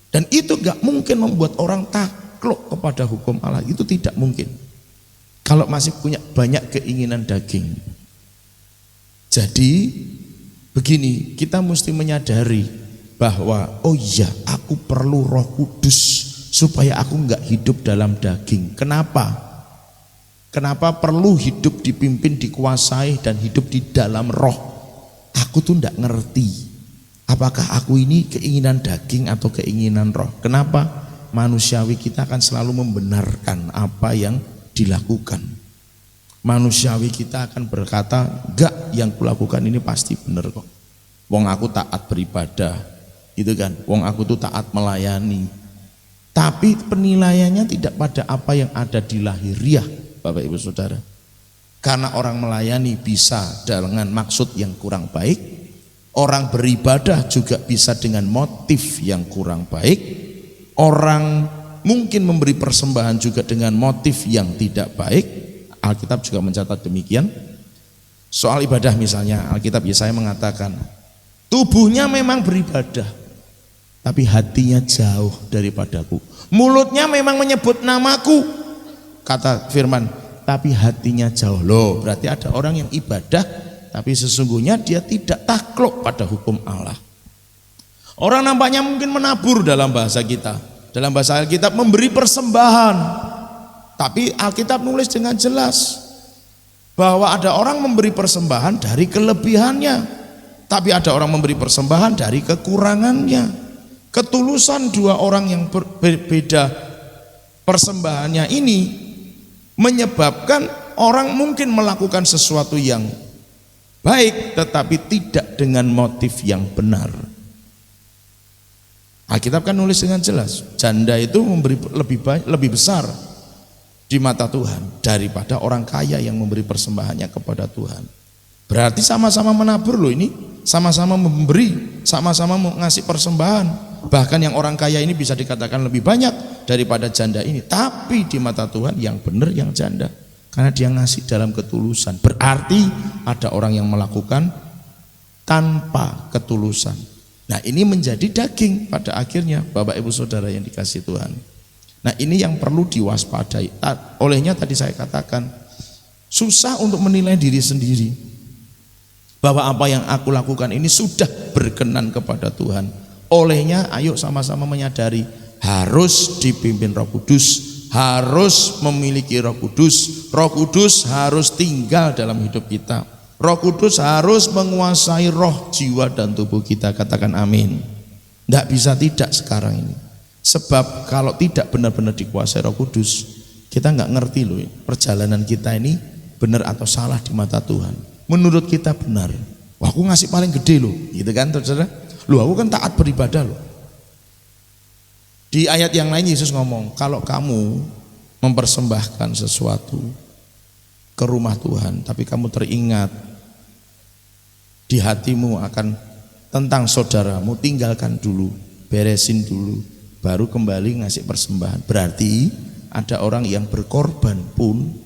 Dan itu gak mungkin membuat orang takluk kepada hukum Allah. Itu tidak mungkin kalau masih punya banyak keinginan daging. Jadi begini, kita mesti menyadari bahwa oh iya, aku perlu Roh Kudus supaya aku enggak hidup dalam daging. Kenapa? Kenapa perlu hidup dipimpin, dikuasai dan hidup di dalam roh? Aku tuh enggak ngerti apakah aku ini keinginan daging atau keinginan roh. Kenapa? Manusiawi kita akan selalu membenarkan apa yang dilakukan. Manusiawi kita akan berkata, enggak, yang kulakukan ini pasti benar kok. Wong aku taat beribadah, gitu kan. Wong aku tuh taat melayani. Tapi penilaiannya tidak pada apa yang ada di lahiriah, Bapak Ibu Saudara. Karena orang melayani bisa dengan maksud yang kurang baik, orang beribadah juga bisa dengan motif yang kurang baik, orang mungkin memberi persembahan juga dengan motif yang tidak baik. Alkitab juga mencatat demikian. Soal ibadah misalnya, Alkitab Yesaya mengatakan, tubuhnya memang beribadah, tapi hatinya jauh daripadaku. Mulutnya memang menyebut namaku, kata firman, tapi hatinya jauh. Loh, berarti ada orang yang ibadah, tapi sesungguhnya dia tidak takluk pada hukum Allah. Orang nampaknya mungkin menabur dalam bahasa kita. Dalam bahasa Alkitab memberi persembahan. Tapi Alkitab nulis dengan jelas bahwa ada orang memberi persembahan dari kelebihannya, tapi ada orang memberi persembahan dari kekurangannya. Ketulusan dua orang yang berbeda persembahannya ini menyebabkan orang mungkin melakukan sesuatu yang baik tetapi tidak dengan motif yang benar. Alkitab kan nulis dengan jelas, janda itu memberi lebih besar di mata Tuhan daripada orang kaya yang memberi persembahannya kepada Tuhan. Berarti sama-sama menabur loh ini, sama-sama memberi, sama-sama ngasih persembahan. Bahkan yang orang kaya ini bisa dikatakan lebih banyak daripada janda ini. Tapi di mata Tuhan yang benar yang janda, karena dia ngasih dalam ketulusan. Berarti ada orang yang melakukan tanpa ketulusan. Nah, ini menjadi daging pada akhirnya, Bapak Ibu Saudara yang dikasihi Tuhan. Nah, ini yang perlu diwaspadai. Olehnya tadi saya katakan, susah untuk menilai diri sendiri bahwa apa yang aku lakukan ini sudah berkenan kepada Tuhan. Olehnya ayo sama-sama menyadari harus dipimpin Roh Kudus, harus memiliki Roh Kudus. Roh Kudus harus tinggal dalam hidup kita. Roh Kudus harus menguasai roh, jiwa dan tubuh kita. Katakan amin. Tidak bisa tidak sekarang ini. Sebab kalau tidak benar-benar dikuasai Roh Kudus, kita nggak ngerti loh perjalanan kita ini benar atau salah di mata Tuhan. Menurut kita benar. Wah, aku ngasih paling gede loh, gitu kan, saudara? Loh, aku kan taat beribadah loh. Di ayat yang lain Yesus ngomong, kalau kamu mempersembahkan sesuatu ke rumah Tuhan, tapi kamu teringat di hatimu akan tentang saudaramu, tinggalkan dulu, beresin dulu, baru kembali ngasih persembahan. Berarti ada orang yang berkorban pun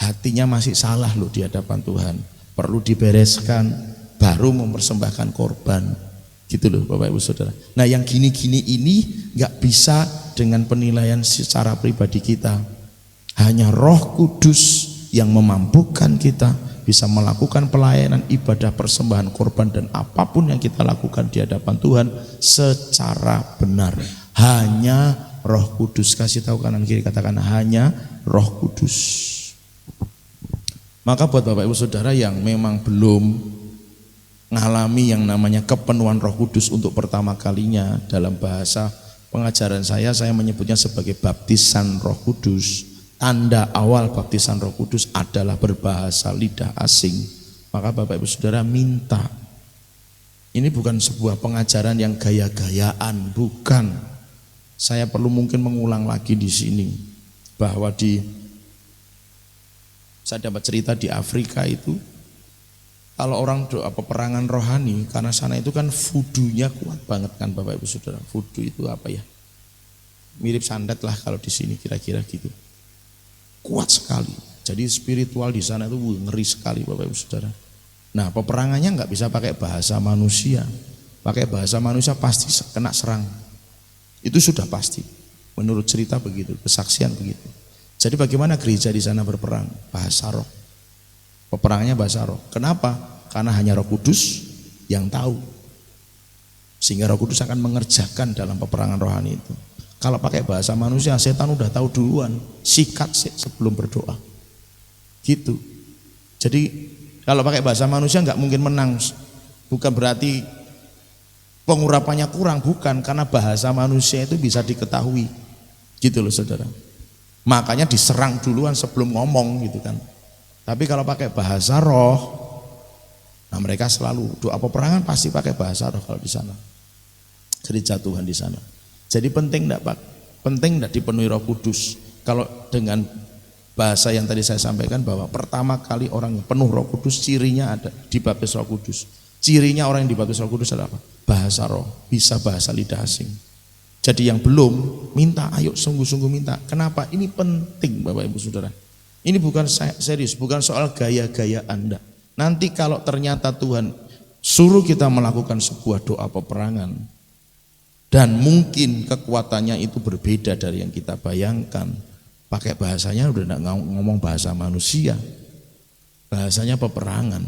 hatinya masih salah loh di hadapan Tuhan. Perlu dibereskan, baru mempersembahkan korban. Gitu loh Bapak Ibu Saudara. Nah, yang gini-gini ini gak bisa dengan penilaian secara pribadi kita. Hanya Roh Kudus yang memampukan kita bisa melakukan pelayanan, ibadah, persembahan, korban, dan apapun yang kita lakukan di hadapan Tuhan secara benar. Hanya Roh Kudus. Kasih tahu kanan kiri, katakan hanya Roh Kudus. Maka buat Bapak Ibu Saudara yang memang belum mengalami yang namanya kepenuhan Roh Kudus untuk pertama kalinya, dalam bahasa pengajaran saya menyebutnya sebagai baptisan Roh Kudus. Tanda awal baptisan Roh Kudus adalah berbahasa lidah asing. Maka Bapak Ibu Saudara minta. Ini bukan sebuah pengajaran yang gaya-gayaan, bukan. Saya perlu mungkin mengulang lagi di sini bahwa saya dapat cerita di Afrika itu, kalau orang doa peperangan rohani, karena sana itu kan vudunya kuat banget kan Bapak Ibu Saudara. Vudu itu apa ya? Mirip santet lah kalau di sini kira-kira gitu. Kuat sekali. Jadi spiritual di sana itu ngeri sekali Bapak Ibu Saudara. Nah, peperangannya nggak bisa pakai bahasa manusia. Pakai bahasa manusia pasti kena serang. Itu sudah pasti. Menurut cerita begitu, kesaksian begitu. Jadi bagaimana gereja di sana berperang? Bahasa roh. Peperangannya bahasa roh. Kenapa? Karena hanya Roh Kudus yang tahu. Sehingga Roh Kudus akan mengerjakan dalam peperangan rohani itu. Kalau pakai bahasa manusia, setan udah tahu duluan, sikat sebelum berdoa. Gitu. Jadi kalau pakai bahasa manusia nggak mungkin menang. Bukan berarti pengurapannya kurang, bukan, karena bahasa manusia itu bisa diketahui. Gitu loh Saudara. Makanya diserang duluan sebelum ngomong gitu kan. Tapi kalau pakai bahasa roh, nah mereka selalu doa peperangan pasti pakai bahasa roh kalau di sana. Gereja Tuhan di sana. Jadi penting enggak Pak? Penting enggak dipenuhi Roh Kudus. Kalau dengan Bahasa yang tadi saya sampaikan bahwa pertama kali orang yang penuh Roh Kudus cirinya ada dibaptis Roh Kudus. Cirinya orang yang dibaptis Roh Kudus adalah apa? Bahasa roh, bisa bahasa lidah asing. Jadi yang belum minta, ayo sungguh-sungguh minta. Kenapa? Ini penting Bapak Ibu Saudara. Ini bukan serius, bukan soal gaya-gaya Anda. Nanti kalau ternyata Tuhan suruh kita melakukan sebuah doa peperangan dan mungkin kekuatannya itu berbeda dari yang kita bayangkan, pakai bahasanya udah enggak ngomong bahasa manusia, bahasanya peperangan.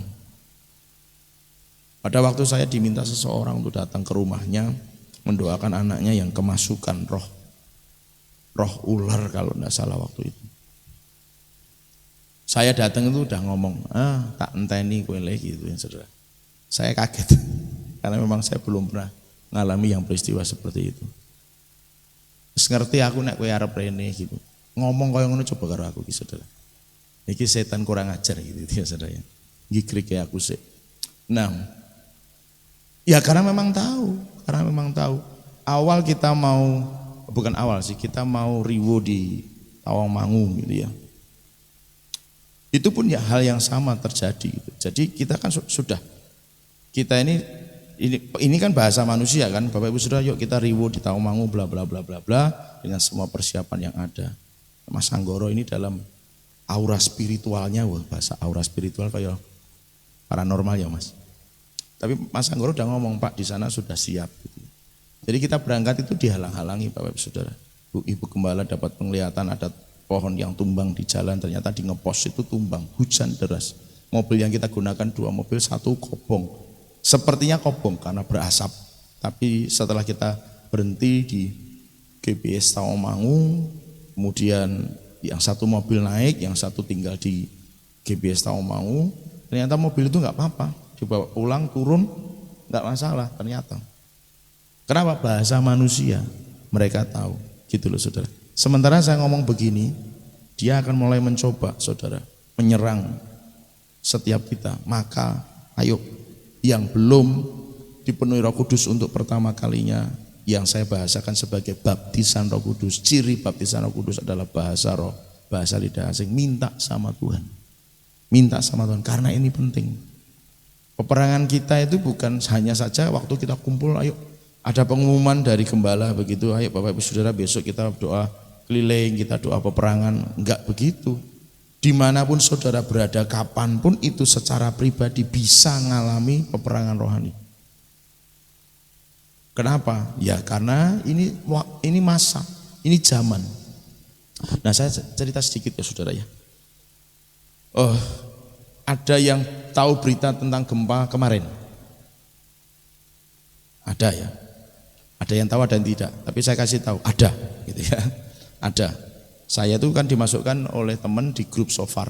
Pada waktu saya diminta seseorang untuk datang ke rumahnya mendoakan anaknya yang kemasukan roh ular kalau enggak salah waktu itu. Saya datang itu udah ngomong, tak enteni kowe lagi gitu ya saudara. Saya kaget karena memang saya belum pernah ngalami yang peristiwa seperti itu. Terus ngerti aku nek kowe arep rene gitu. Ngomong kaya ngono coba karo aku iki saudara. Iki setan kurang ajar gitu ya saudara. Ngikrik aku sih. Nah, ya karena memang tahu. Awal kita mau, bukan awal sih, kita mau riwo di Tawangmangu gitu ya. Itu pun ya hal yang sama terjadi gitu. Jadi kita kan sudah, kita ini kan bahasa manusia kan, Bapak Ibu Saudara, yuk kita riwo di Tawangmangu bla bla bla bla bla dengan semua persiapan yang ada. Mas Anggoro ini dalam aura spiritualnya, wah bahasa aura spiritual kayak paranormal ya Mas. Tapi Mas Anggoro udah ngomong, Pak di sana sudah siap gitu. Jadi kita berangkat itu dihalang-halangi Bapak Ibu Saudara. Ibu Gembala dapat penglihatan ada pohon yang tumbang di jalan, ternyata di ngepos itu tumbang, hujan deras. Mobil yang kita gunakan 2 mobil, 1 kobong. Sepertinya kobong karena berasap. Tapi setelah kita berhenti di GBS Tawangmangu, kemudian yang 1 mobil naik, yang 1 tinggal di GBS Tawangmangu, ternyata mobil itu enggak apa-apa. Dibawa pulang, turun, enggak masalah ternyata. Kenapa? Bahasa manusia, mereka tahu, gitu loh saudara. Sementara saya ngomong begini, dia akan mulai mencoba saudara, menyerang setiap kita. Maka ayo, yang belum dipenuhi Roh Kudus untuk pertama kalinya, yang saya bahasakan sebagai baptisan Roh Kudus, ciri baptisan Roh Kudus adalah bahasa roh, bahasa lidah asing. Minta sama Tuhan, karena ini penting. Peperangan kita itu bukan hanya saja waktu kita kumpul, ayo ada pengumuman dari gembala begitu, ayo Bapak Ibu Saudara besok kita doa keliling, kita doa peperangan. Enggak begitu. Dimanapun saudara berada, kapanpun itu secara pribadi bisa ngalami peperangan rohani. Kenapa? Ya karena ini masa, ini zaman. Nah saya cerita sedikit ya saudara ya. Ada yang tahu berita tentang gempa kemarin? Ada ya. Ada yang tahu, ada yang tidak. Tapi saya kasih tahu, ada, gitu ya. Ada. Saya itu kan dimasukkan oleh teman di grup Shofar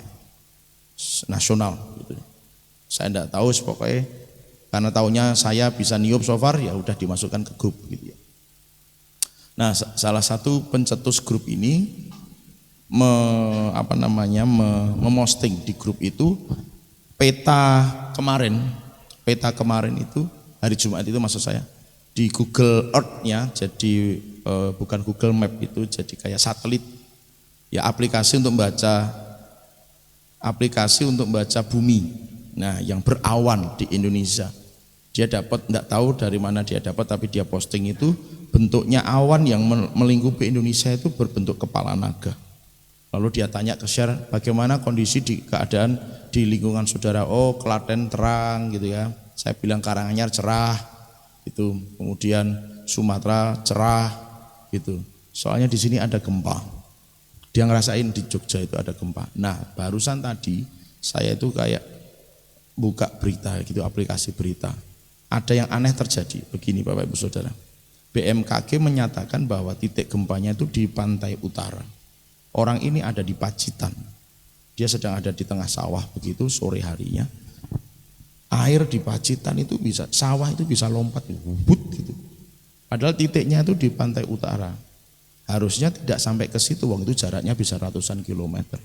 nasional. Gitu. Saya tidak tahu, pokoknya karena tahunya saya bisa niup Shofar, ya udah dimasukkan ke grup, gitu ya. Nah, salah satu pencetus grup ini memosting di grup itu peta kemarin itu hari Jumat itu maksud saya. Di Google Earth-nya, jadi bukan Google Map itu, jadi kayak satelit ya, aplikasi untuk membaca bumi. Nah yang berawan di Indonesia, dia dapat, enggak tahu dari mana dia dapat, tapi dia posting itu bentuknya awan yang melingkupi Indonesia itu berbentuk kepala naga. Lalu dia tanya ke share, bagaimana kondisi di keadaan di lingkungan saudara? Oh Klaten terang gitu ya, saya bilang Karanganyar cerah itu, kemudian Sumatera cerah gitu. Soalnya di sini ada gempa. Dia ngerasain di Jogja itu ada gempa. Nah, barusan tadi saya itu kayak buka berita gitu, aplikasi berita. Ada yang aneh terjadi. Begini Bapak Ibu Saudara. BMKG menyatakan bahwa titik gempanya itu di pantai utara. Orang ini ada di Pacitan. Dia sedang ada di tengah sawah begitu sore harinya. Air di Pacitan itu bisa, sawah itu bisa lompat bubut gitu. Padahal titiknya itu di pantai utara. Harusnya tidak sampai ke situ, wong itu jaraknya bisa ratusan kilometer.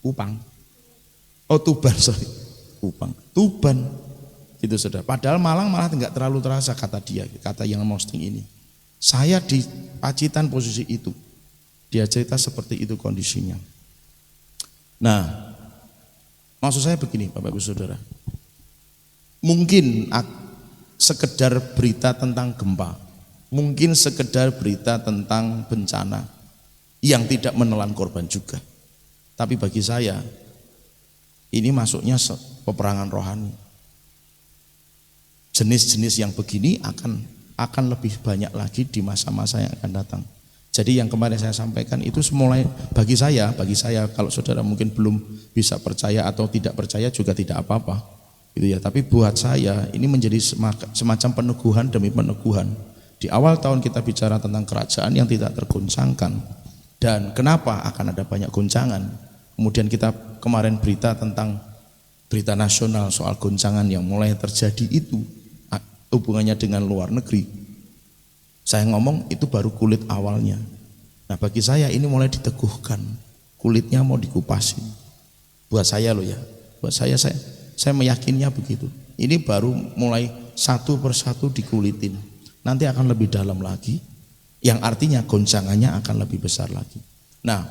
Tuban. Gitu saudara. Padahal Malang malah enggak terlalu terasa kata dia, kata yang posting ini. Saya di Pacitan posisi itu. Dia cerita seperti itu kondisinya. Nah, maksud saya begini Bapak Ibu Saudara. Mungkin sekedar berita tentang gempa, mungkin sekedar berita tentang bencana yang tidak menelan korban juga. Tapi bagi saya, ini masuknya peperangan rohani. Jenis-jenis yang begini akan lebih banyak lagi di masa-masa yang akan datang. Jadi yang kemarin saya sampaikan itu semulai bagi saya kalau saudara mungkin belum bisa percaya atau tidak percaya juga tidak apa-apa, gitu ya. Tapi buat saya ini menjadi semacam peneguhan demi peneguhan. Di awal tahun kita bicara tentang kerajaan yang tidak tergoncangkan dan kenapa akan ada banyak goncangan. Kemudian kita kemarin berita tentang berita nasional soal goncangan yang mulai terjadi itu hubungannya dengan luar negeri. Saya ngomong itu baru kulit awalnya. Nah bagi saya ini mulai diteguhkan, kulitnya mau dikupasin. Buat saya loh ya, buat saya meyakinnya begitu. Ini baru mulai satu persatu dikulitin. Nanti akan lebih dalam lagi, yang artinya goncangannya akan lebih besar lagi. Nah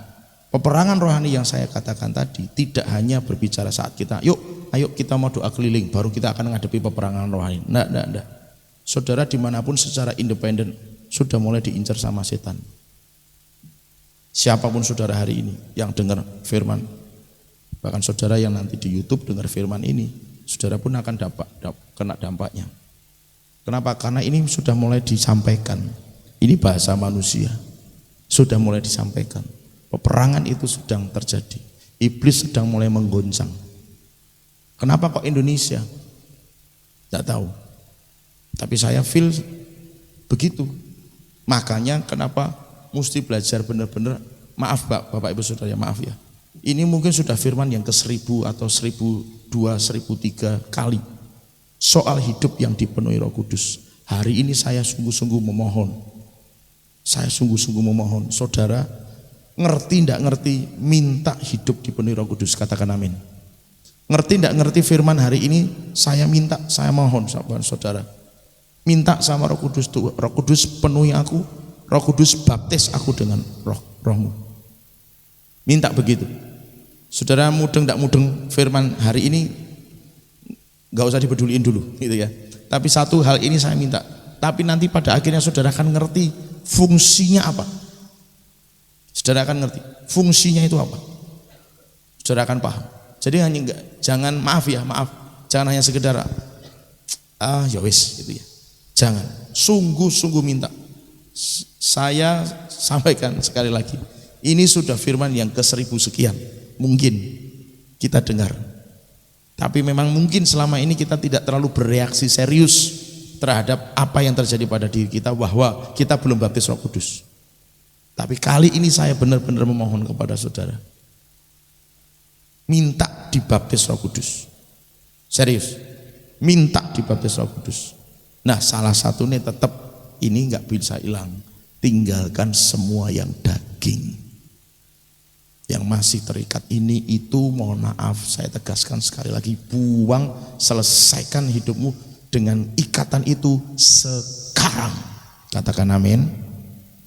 peperangan rohani yang saya katakan tadi tidak hanya berbicara saat kita, ayo kita mau doa keliling, baru kita akan menghadapi peperangan rohani. Nggak. Saudara dimanapun secara independen sudah mulai diincar sama setan. Siapapun saudara hari ini yang dengar firman, bahkan saudara yang nanti di YouTube dengar firman ini, saudara pun akan kena dampaknya. Kenapa? Karena ini sudah mulai disampaikan. Ini bahasa manusia. Sudah mulai disampaikan. Peperangan itu sedang terjadi. Iblis sedang mulai menggoncang. Kenapa kok Indonesia? Tidak tahu. Tapi saya feel begitu. Makanya kenapa mesti belajar benar-benar. Maaf Bapak Ibu Saudara, maaf ya. Ini mungkin sudah firman yang ke-1000 atau 1002, 1003 kali. Soal hidup yang dipenuhi Roh Kudus. Hari ini saya sungguh-sungguh memohon. Saudara ngerti tidak ngerti, minta hidup dipenuhi Roh Kudus, katakan amin. Ngerti tidak ngerti firman hari ini, saya minta, saya mohon saudara. Minta sama Roh Kudus, Roh Kudus penuhi aku, Roh Kudus baptis aku dengan rohmu. Minta begitu. Saudara mudeng tidak mudeng firman hari ini, gak usah dipeduliin dulu gitu ya. Tapi satu hal ini saya minta, tapi nanti pada akhirnya saudara akan ngerti fungsinya apa. Saudara akan ngerti fungsinya itu apa. Saudara akan paham. Jadi jangan jangan hanya sekedar ya wis gitu ya. Jangan, sungguh-sungguh minta. Saya sampaikan sekali lagi, ini sudah firman yang ke-1000 sekian. Mungkin kita dengar, tapi memang mungkin selama ini kita tidak terlalu bereaksi serius terhadap apa yang terjadi pada diri kita, bahwa kita belum baptis Roh Kudus. Tapi kali ini saya benar-benar memohon kepada saudara, minta dibaptis Roh Kudus. Serius, minta dibaptis Roh Kudus. Nah salah satunya tetap ini nggak bisa hilang, tinggalkan semua yang daging, yang masih terikat ini itu, mohon maaf saya tegaskan sekali lagi, buang, selesaikan hidupmu dengan ikatan itu sekarang, katakan amin.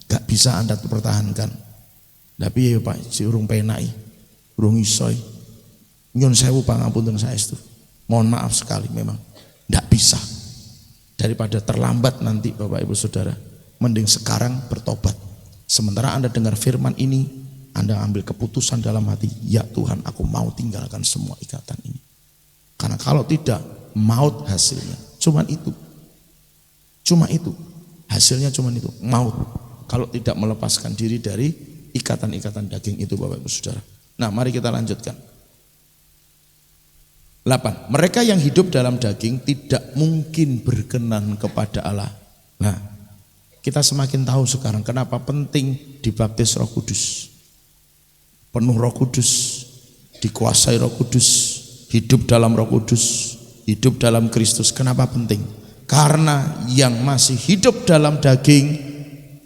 Gak bisa Anda pertahankan. Tapi ya Pak, si urung penai, urung isoi, nyun sewu pangapunten saestu, mohon maaf sekali, memang gak bisa. Daripada terlambat nanti Bapak Ibu Saudara, mending sekarang bertobat. Sementara Anda dengar firman ini, Anda ambil keputusan dalam hati, ya Tuhan aku mau tinggalkan semua ikatan ini. Karena kalau tidak, maut hasilnya. Cuman itu, hasilnya cuman itu, maut. Kalau tidak melepaskan diri dari ikatan-ikatan daging itu Bapak Ibu Saudara. Nah mari kita lanjutkan. 8. Mereka yang hidup dalam daging tidak mungkin berkenan kepada Allah. Nah, kita semakin tahu sekarang kenapa penting dibaptis Roh Kudus. Penuh Roh Kudus, dikuasai Roh Kudus, hidup dalam Roh Kudus, hidup dalam Kristus. Kenapa penting? Karena yang masih hidup dalam daging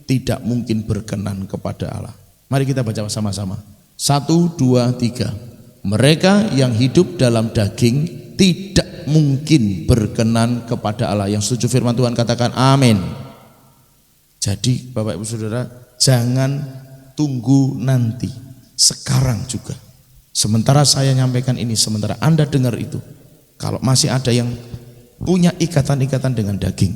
tidak mungkin berkenan kepada Allah. Mari kita baca sama-sama. 1, 2, 3. Mereka yang hidup dalam daging tidak mungkin berkenan kepada Allah. Yang setuju firman Tuhan katakan amin. Jadi Bapak Ibu Saudara, jangan tunggu nanti, sekarang juga. Sementara saya nyampaikan ini, sementara Anda dengar itu, kalau masih ada yang punya ikatan-ikatan dengan daging,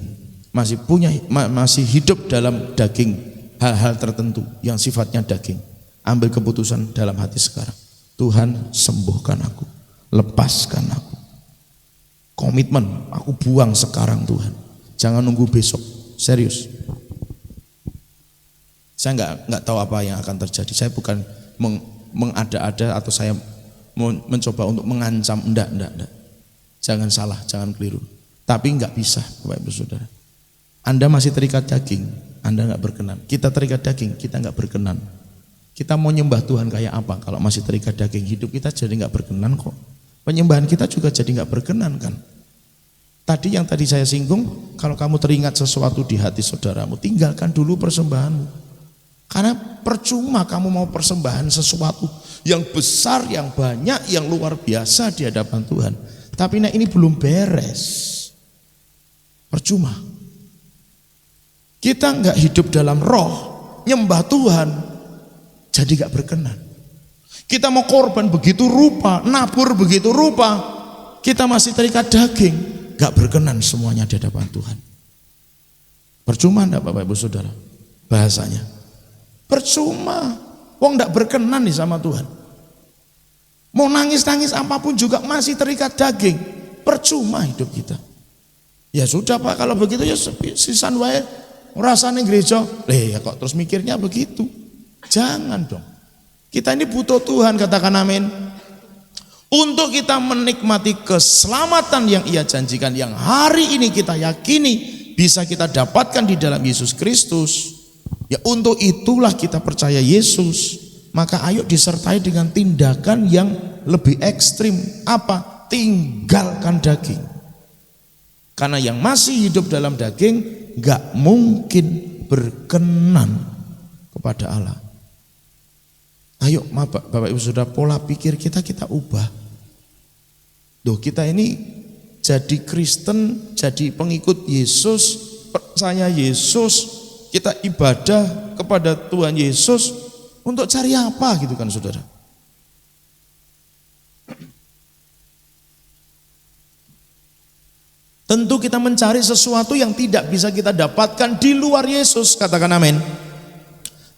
masih hidup dalam daging, hal-hal tertentu yang sifatnya daging, ambil keputusan dalam hati sekarang. Tuhan, sembuhkan aku, lepaskan aku. Komitmen, aku buang sekarang Tuhan. Jangan nunggu besok. Serius. Saya nggak tahu apa yang akan terjadi. Saya bukan mengada-ada atau saya mencoba untuk mengancam. Enggak. Jangan salah, jangan keliru. Tapi nggak bisa, Bapak Ibu Saudara. Anda masih terikat daging, Anda nggak berkenan. Kita terikat daging, kita nggak berkenan. Kita mau nyembah Tuhan kayak apa kalau masih terikat daging? Hidup kita jadi nggak berkenan kok. Penyembahan kita juga jadi nggak berkenan kan. Tadi yang tadi saya singgung, kalau kamu teringat sesuatu di hati saudaramu, tinggalkan dulu persembahanmu. Karena percuma kamu mau persembahan sesuatu yang besar, yang banyak, yang luar biasa di hadapan Tuhan. Tapi ini belum beres. Percuma. Kita nggak hidup dalam roh, nyembah Tuhan, jadi nggak berkenan. Kita mau korban begitu rupa, nabur begitu rupa, kita masih terikat daging, nggak berkenan semuanya di hadapan Tuhan. Percuma enggak Bapak Ibu Saudara? Bahasanya percuma, wong nggak berkenan nih sama Tuhan. Mau nangis-nangis apapun juga masih terikat daging, percuma hidup kita. Ya sudah Pak, kalau begitu ya sisan wae rasane gereja. Ya kok terus mikirnya begitu? Jangan dong. Kita ini butuh Tuhan, katakan amin. Untuk kita menikmati keselamatan yang Ia janjikan, yang hari ini kita yakini bisa kita dapatkan di dalam Yesus Kristus. Ya untuk itulah kita percaya Yesus. Maka ayo disertai dengan tindakan yang lebih ekstrim. Apa? Tinggalkan daging. Karena yang masih hidup dalam daging gak mungkin berkenan kepada Allah. Ayo Bapak Ibu Saudara, pola pikir kita ubah. Kita ini jadi Kristen, jadi pengikut Yesus, percaya Yesus, kita ibadah kepada Tuhan Yesus untuk cari apa gitu kan Saudara? Tentu kita mencari sesuatu yang tidak bisa kita dapatkan di luar Yesus, katakan amin.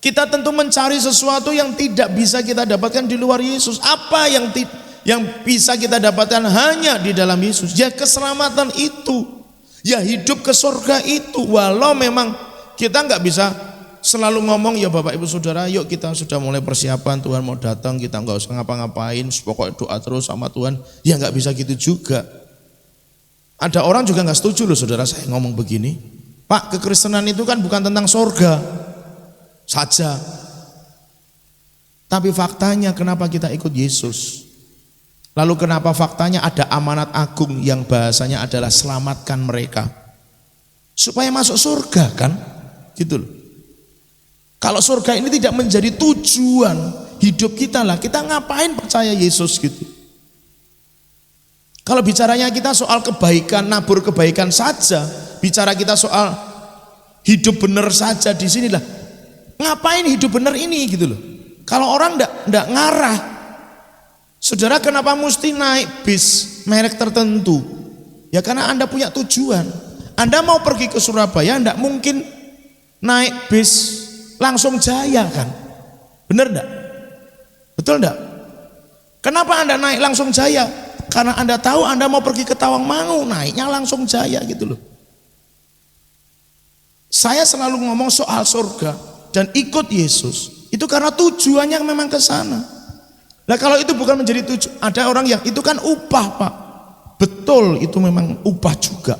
Kita tentu mencari sesuatu yang tidak bisa kita dapatkan di luar Yesus. Apa yang bisa kita dapatkan hanya di dalam Yesus? Ya keselamatan itu, ya hidup ke surga itu. Walau memang kita nggak bisa selalu ngomong, ya Bapak Ibu Saudara, yuk kita sudah mulai persiapan, Tuhan mau datang, kita nggak usah ngapa-ngapain, pokoknya doa terus sama Tuhan. Ya nggak bisa gitu juga. Ada orang juga nggak setuju loh Saudara saya ngomong begini. Pak, kekristenan itu kan bukan tentang surga saja. Tapi faktanya kenapa kita ikut Yesus? Lalu kenapa faktanya ada amanat agung yang bahasanya adalah selamatkan mereka supaya masuk surga kan? Gitu loh. Kalau surga ini tidak menjadi tujuan hidup kita lah, kita ngapain percaya Yesus gitu? Kalau bicaranya kita soal kebaikan, nabur kebaikan saja, bicara kita soal hidup benar saja di sinilah. Ngapain hidup benar ini gitu loh. Kalau orang enggak ngarah. Saudara, kenapa mesti naik bis merek tertentu? Ya karena Anda punya tujuan. Anda mau pergi ke Surabaya, enggak mungkin naik bis langsung Jaya kan? Bener enggak? Betul enggak? Kenapa Anda naik langsung Jaya? Karena Anda tahu Anda mau pergi ke Tawangmangu, naiknya langsung Jaya gitu loh. Saya selalu ngomong soal surga dan ikut Yesus itu karena tujuannya memang ke sana. Nah kalau itu bukan menjadi tujuan, ada orang yang itu kan upah Pak. Betul, itu memang upah juga.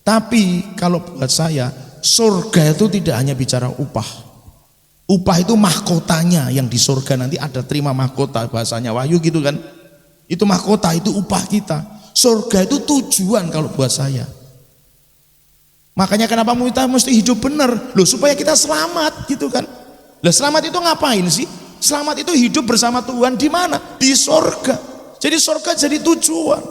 Tapi kalau buat saya, surga itu tidak hanya bicara upah. Upah itu mahkotanya, yang di surga nanti ada terima mahkota, bahasanya Wahyu gitu kan. Itu mahkota, itu upah kita. Surga itu tujuan kalau buat saya. Makanya kenapa kita mesti hidup benar? Loh supaya kita selamat gitu kan. Lah selamat itu ngapain sih? Selamat itu hidup bersama Tuhan di mana? Di surga. Jadi surga jadi tujuan.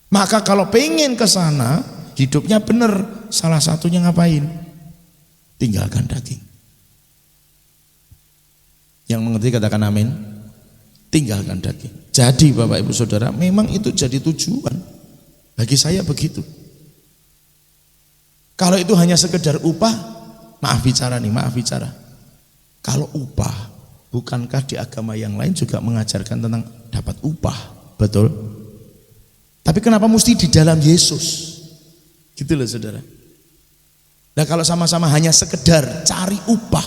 Maka kalau pengen ke sana, hidupnya benar, salah satunya ngapain? Tinggalkan daging. Yang mengerti katakan amin. Tinggalkan daging. Jadi Bapak Ibu Saudara, memang itu jadi tujuan. Bagi saya begitu. Kalau itu hanya sekedar upah, maaf bicara. Kalau upah, bukankah di agama yang lain juga mengajarkan tentang dapat upah? Betul? Tapi kenapa mesti di dalam Yesus? Gitu loh saudara. Nah kalau sama-sama hanya sekedar cari upah,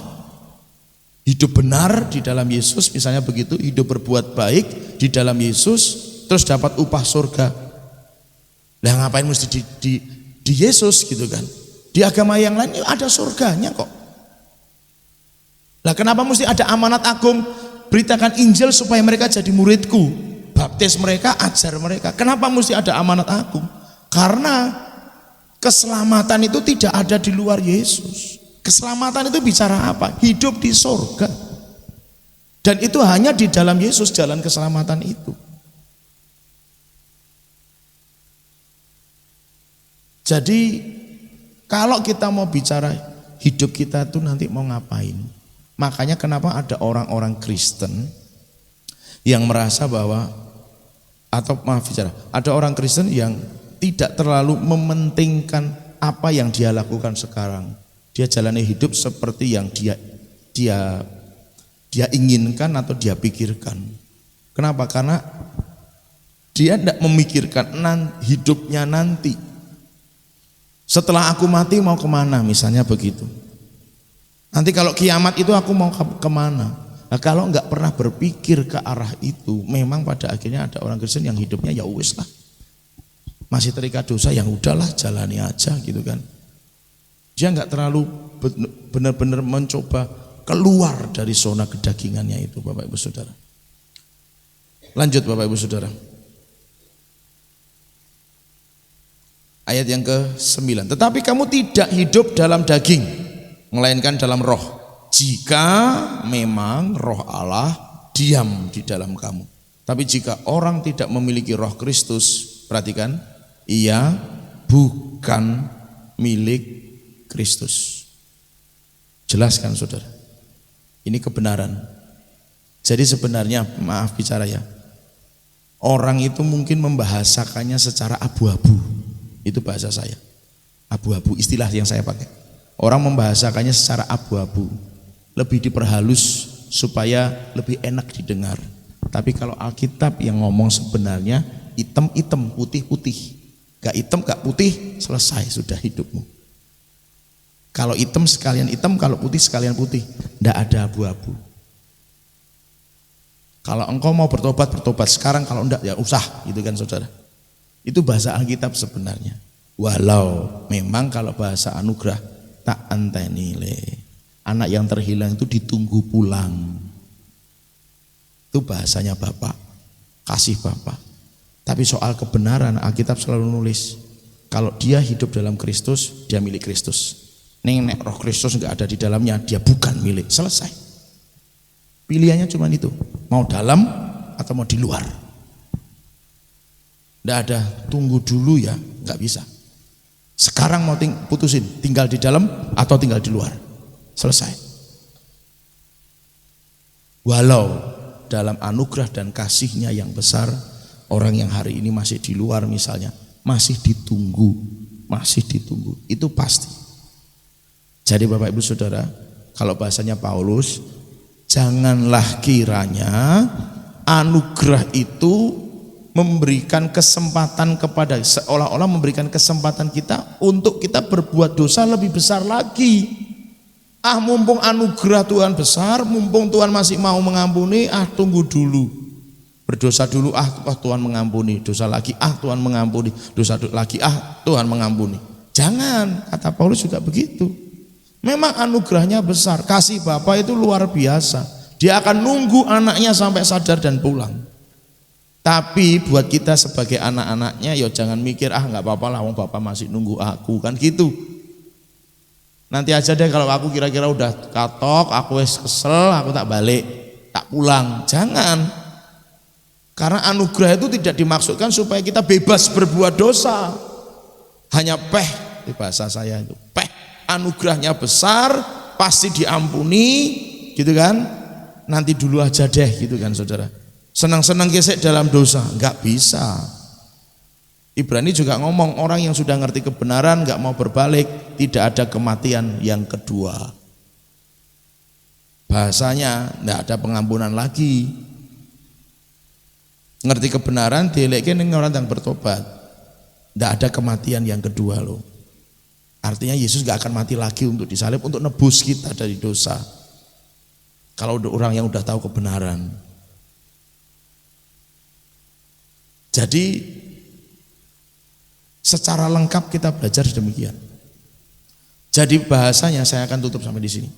hidup benar di dalam Yesus, misalnya begitu, hidup berbuat baik di dalam Yesus, terus dapat upah surga. Lah ngapain mesti di Yesus gitu kan? Di agama yang lain ada surganya kok. Lah kenapa mesti ada amanat agung, beritakan Injil supaya mereka jadi muridku, baptis mereka, ajar mereka. Kenapa mesti ada amanat agung? Karena keselamatan itu tidak ada di luar Yesus. Keselamatan itu bicara apa? Hidup di surga. Dan itu hanya di dalam Yesus jalan keselamatan itu. Jadi kalau kita mau bicara hidup kita itu nanti mau ngapain? Makanya kenapa ada orang-orang Kristen yang merasa bahwa, atau maaf bicara, ada orang Kristen yang tidak terlalu mementingkan apa yang dia lakukan sekarang. Dia jalani hidup seperti yang dia inginkan atau dia pikirkan. Kenapa? Karena dia tidak memikirkan hidupnya nanti. Setelah aku mati mau kemana, misalnya begitu. Nanti kalau kiamat itu aku mau kemana. Nah, kalau nggak pernah berpikir ke arah itu, memang pada akhirnya ada orang Kristen yang hidupnya ya wis lah, masih terikat dosa, yang udahlah jalani aja gitu kan. Dia nggak terlalu benar-benar mencoba keluar dari zona kedagingannya itu, Bapak Ibu Saudara. Lanjut Bapak Ibu Saudara. Ayat yang ke-9. Tetapi kamu tidak hidup dalam daging, melainkan dalam roh. Jika memang roh Allah diam di dalam kamu. Tapi jika orang tidak memiliki roh Kristus, perhatikan, ia bukan milik Kristus. Jelaskan saudara, ini kebenaran. Jadi sebenarnya, maaf bicara ya, orang itu mungkin membahasakannya secara abu-abu. Itu bahasa saya, abu-abu, istilah yang saya pakai. Orang membahasakannya secara abu-abu, lebih diperhalus supaya lebih enak didengar. Tapi kalau Alkitab yang ngomong sebenarnya hitam-hitam, putih-putih. Gak hitam, gak putih, selesai sudah hidupmu. Kalau hitam sekalian hitam, kalau putih sekalian putih. Tidak ada abu-abu. Kalau engkau mau bertobat, bertobat sekarang. Kalau enggak ya usah, gitu kan saudara. Itu bahasa Alkitab sebenarnya. Walau memang kalau bahasa anugerah, tak antenile, anak yang terhilang itu ditunggu pulang. Itu bahasanya Bapak, kasih Bapak. Tapi soal kebenaran, Alkitab selalu nulis, kalau dia hidup dalam Kristus, dia milik Kristus. Nek roh Kristus nggak ada di dalamnya, dia bukan milik. Selesai. Pilihannya cuma itu, mau dalam atau mau di luar. Nggak ada tunggu dulu ya, nggak bisa. Sekarang mau putusin, tinggal di dalam atau tinggal di luar. Selesai. Walau dalam anugerah dan kasihnya yang besar, orang yang hari ini masih di luar misalnya, masih ditunggu. Itu pasti. Jadi Bapak Ibu Saudara, kalau bahasanya Paulus, janganlah kiranya anugerah itu memberikan kesempatan kepada, seolah-olah memberikan kesempatan kita untuk kita berbuat dosa lebih besar lagi. Mumpung anugerah Tuhan besar, mumpung Tuhan masih mau mengampuni, tunggu dulu. Berdosa dulu, Tuhan mengampuni. Dosa lagi, Tuhan mengampuni. Dosa lagi, Tuhan mengampuni. Jangan, kata Paulus juga begitu. Memang anugerahnya besar, kasih Bapa itu luar biasa. Dia akan nunggu anaknya sampai sadar dan pulang. Tapi buat kita sebagai anak-anaknya, ya jangan mikir nggak apa-apa lah, wong Bapak masih nunggu aku, kan gitu. Nanti aja deh kalau aku kira-kira udah katok, aku wis kesel, aku tak balik, tak pulang. Jangan. Karena anugerah itu tidak dimaksudkan supaya kita bebas berbuat dosa. Hanya di bahasa saya itu anugerahnya besar, pasti diampuni, gitu kan? nanti dulu aja deh gitu kan saudara. Senang-senang gesek dalam dosa, nggak bisa. Ibrani juga ngomong orang yang sudah ngerti kebenaran nggak mau berbalik, tidak ada kematian yang kedua. Bahasanya nggak ada pengampunan lagi. Ngerti kebenaran dielekin orang yang bertobat, nggak ada kematian yang kedua loh. Artinya Yesus nggak akan mati lagi untuk disalib untuk nebus kita dari dosa. Kalau orang yang udah tahu kebenaran. Jadi secara lengkap kita belajar demikian. Jadi bahasanya saya akan tutup sampai di sini.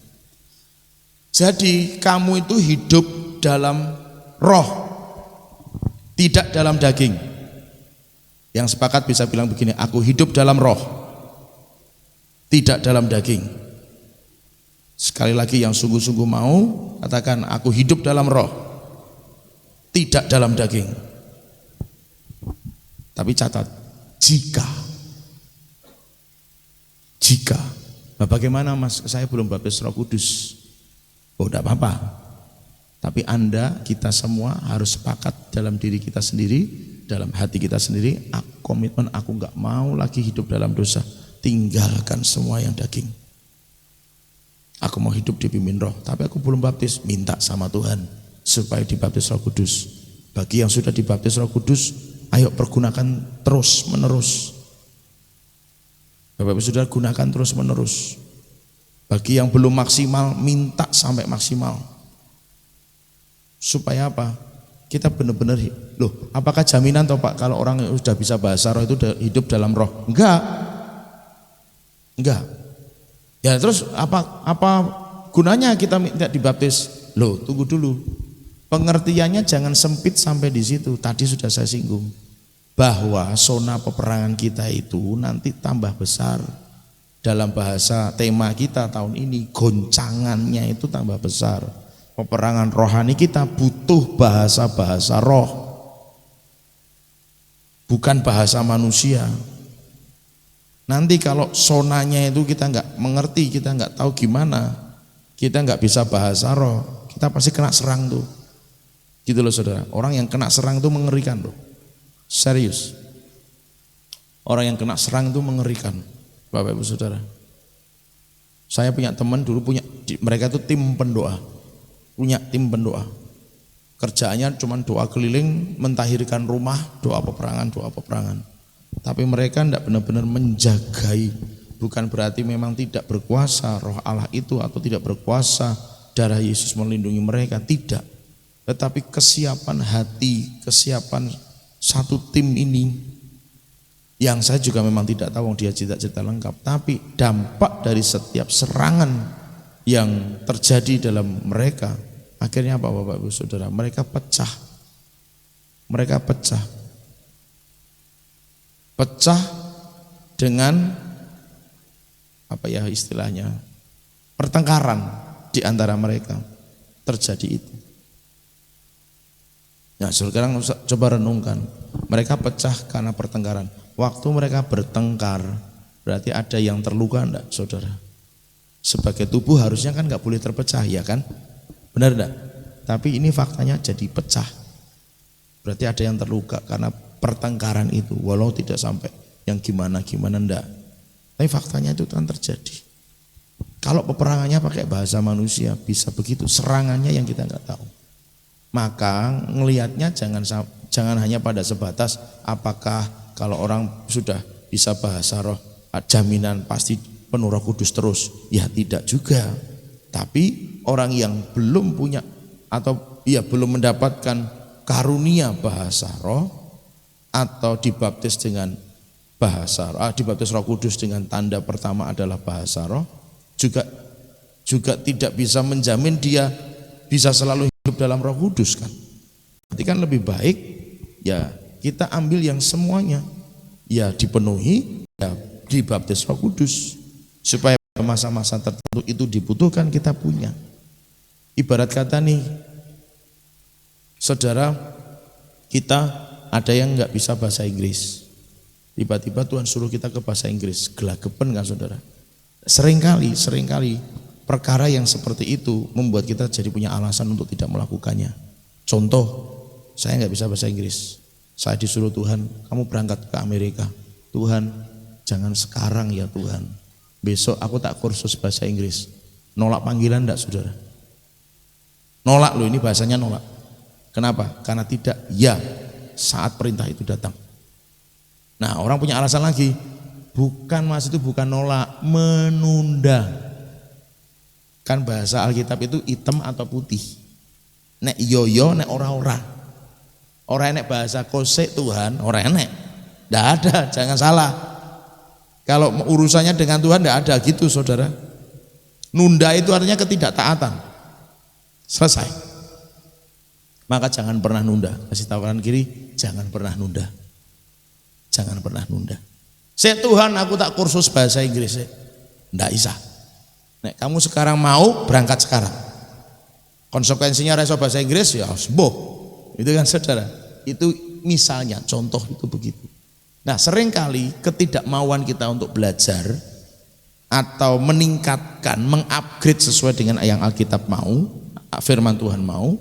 Jadi kamu itu hidup dalam roh, tidak dalam daging. Yang sepakat bisa bilang begini, aku hidup dalam roh, tidak dalam daging. Sekali lagi yang sungguh-sungguh mau katakan, aku hidup dalam roh, tidak dalam daging. Tapi catat, jika, nah bagaimana mas, saya belum baptis Roh Kudus. Oh tidak apa-apa, tapi Anda, kita semua harus sepakat dalam diri kita sendiri, dalam hati kita sendiri, komitmen aku nggak mau lagi hidup dalam dosa, tinggalkan semua yang daging. Aku mau hidup dipimpin roh, tapi aku belum baptis, minta sama Tuhan supaya dibaptis Roh Kudus. Bagi yang sudah dibaptis Roh Kudus, ayo pergunakan terus menerus. Bapak Ibu Saudara, gunakan terus menerus. Bagi yang belum maksimal, minta sampai maksimal. Supaya apa? Kita benar-benar, loh apakah jaminan toh Pak kalau orang yang sudah bisa bahasa roh itu hidup dalam roh? Enggak. Ya terus apa gunanya kita minta dibaptis? Loh tunggu dulu. Pengertiannya jangan sempit sampai di situ. Tadi sudah saya singgung bahwa zona peperangan kita itu nanti tambah besar. Dalam bahasa tema kita tahun ini, goncangannya itu tambah besar. Peperangan rohani kita butuh bahasa-bahasa roh, bukan bahasa manusia. Nanti kalau zonanya itu kita nggak mengerti, kita nggak tahu gimana, kita nggak bisa bahasa roh, kita pasti kena serang tuh. Gitu loh saudara, orang yang kena serang itu mengerikan loh, serius. Orang yang kena serang itu mengerikan, Bapak Ibu Saudara. Saya punya teman dulu mereka itu tim pendoa, punya tim pendoa. Kerjaannya cuma doa keliling, mentahirkan rumah, doa peperangan. Tapi mereka tidak benar-benar menjagai. Bukan berarti memang tidak berkuasa roh Allah itu atau tidak berkuasa darah Yesus melindungi mereka, tidak. Tetapi kesiapan hati, kesiapan satu tim ini yang saya juga memang tidak tahu dia cerita-cerita lengkap, tapi dampak dari setiap serangan yang terjadi dalam mereka akhirnya apa Bapak Ibu Saudara? Mereka pecah dengan apa ya istilahnya, pertengkaran di antara mereka terjadi itu. Nah sekarang coba renungkan, mereka pecah karena pertengkaran. Waktu mereka bertengkar berarti ada yang terluka enggak saudara? Sebagai tubuh harusnya kan enggak boleh terpecah, ya kan? Benar enggak? Tapi ini faktanya jadi pecah. Berarti ada yang terluka karena pertengkaran itu, walau tidak sampai yang gimana-gimana enggak. Tapi faktanya itu kan terjadi. Kalau peperangannya pakai bahasa manusia bisa begitu, serangannya yang kita enggak tahu. Maka ngelihatnya jangan hanya pada sebatas apakah kalau orang sudah bisa bahasa roh jaminan pasti penuh Roh Kudus terus, ya tidak juga. Tapi orang yang belum punya atau belum mendapatkan karunia bahasa roh atau dibaptis dengan bahasa roh, dibaptis Roh Kudus dengan tanda pertama adalah bahasa roh, juga tidak bisa menjamin dia bisa selalu hidup dalam Roh Kudus kan. Berarti kan lebih baik ya kita ambil yang semuanya, ya dipenuhi, ya dibaptis Roh Kudus, supaya masa-masa tertentu itu dibutuhkan kita punya. Ibarat kata nih saudara, kita ada yang nggak bisa bahasa Inggris, tiba-tiba Tuhan suruh kita ke bahasa Inggris, gelagapan kan saudara? Seringkali perkara yang seperti itu membuat kita jadi punya alasan untuk tidak melakukannya. Contoh, saya nggak bisa bahasa Inggris. Saya disuruh Tuhan, kamu berangkat ke Amerika. Tuhan, jangan sekarang ya Tuhan. Besok aku tak kursus bahasa Inggris. Nolak panggilan enggak saudara? Nolak loh, ini bahasanya nolak. Kenapa? Karena tidak ya saat perintah itu datang. Nah, orang punya alasan lagi. Bukan, mas, itu bukan nolak, menunda. Kan bahasa Alkitab itu hitam atau putih. Nek yo, nek ora-ora. Ora nek bahasa kosek Tuhan, ora nek. Enggak ada, jangan salah. Kalau urusannya dengan Tuhan enggak ada gitu, saudara. Nunda itu artinya ketidaktaatan. Selesai. Maka jangan pernah nunda. Kasih tahu kanan kiri, jangan pernah nunda. Jangan pernah nunda. Saya Tuhan, aku tak kursus bahasa Inggris. Nggak bisa. Nek kamu sekarang mau, berangkat sekarang. Konsekuensinya reso bahasa Inggris ya sembuh. Itu kan saudara. Itu misalnya, contoh itu begitu. Nah, seringkali ketidakmauan kita untuk belajar atau meningkatkan, mengupgrade sesuai dengan yang Alkitab mau, firman Tuhan mau,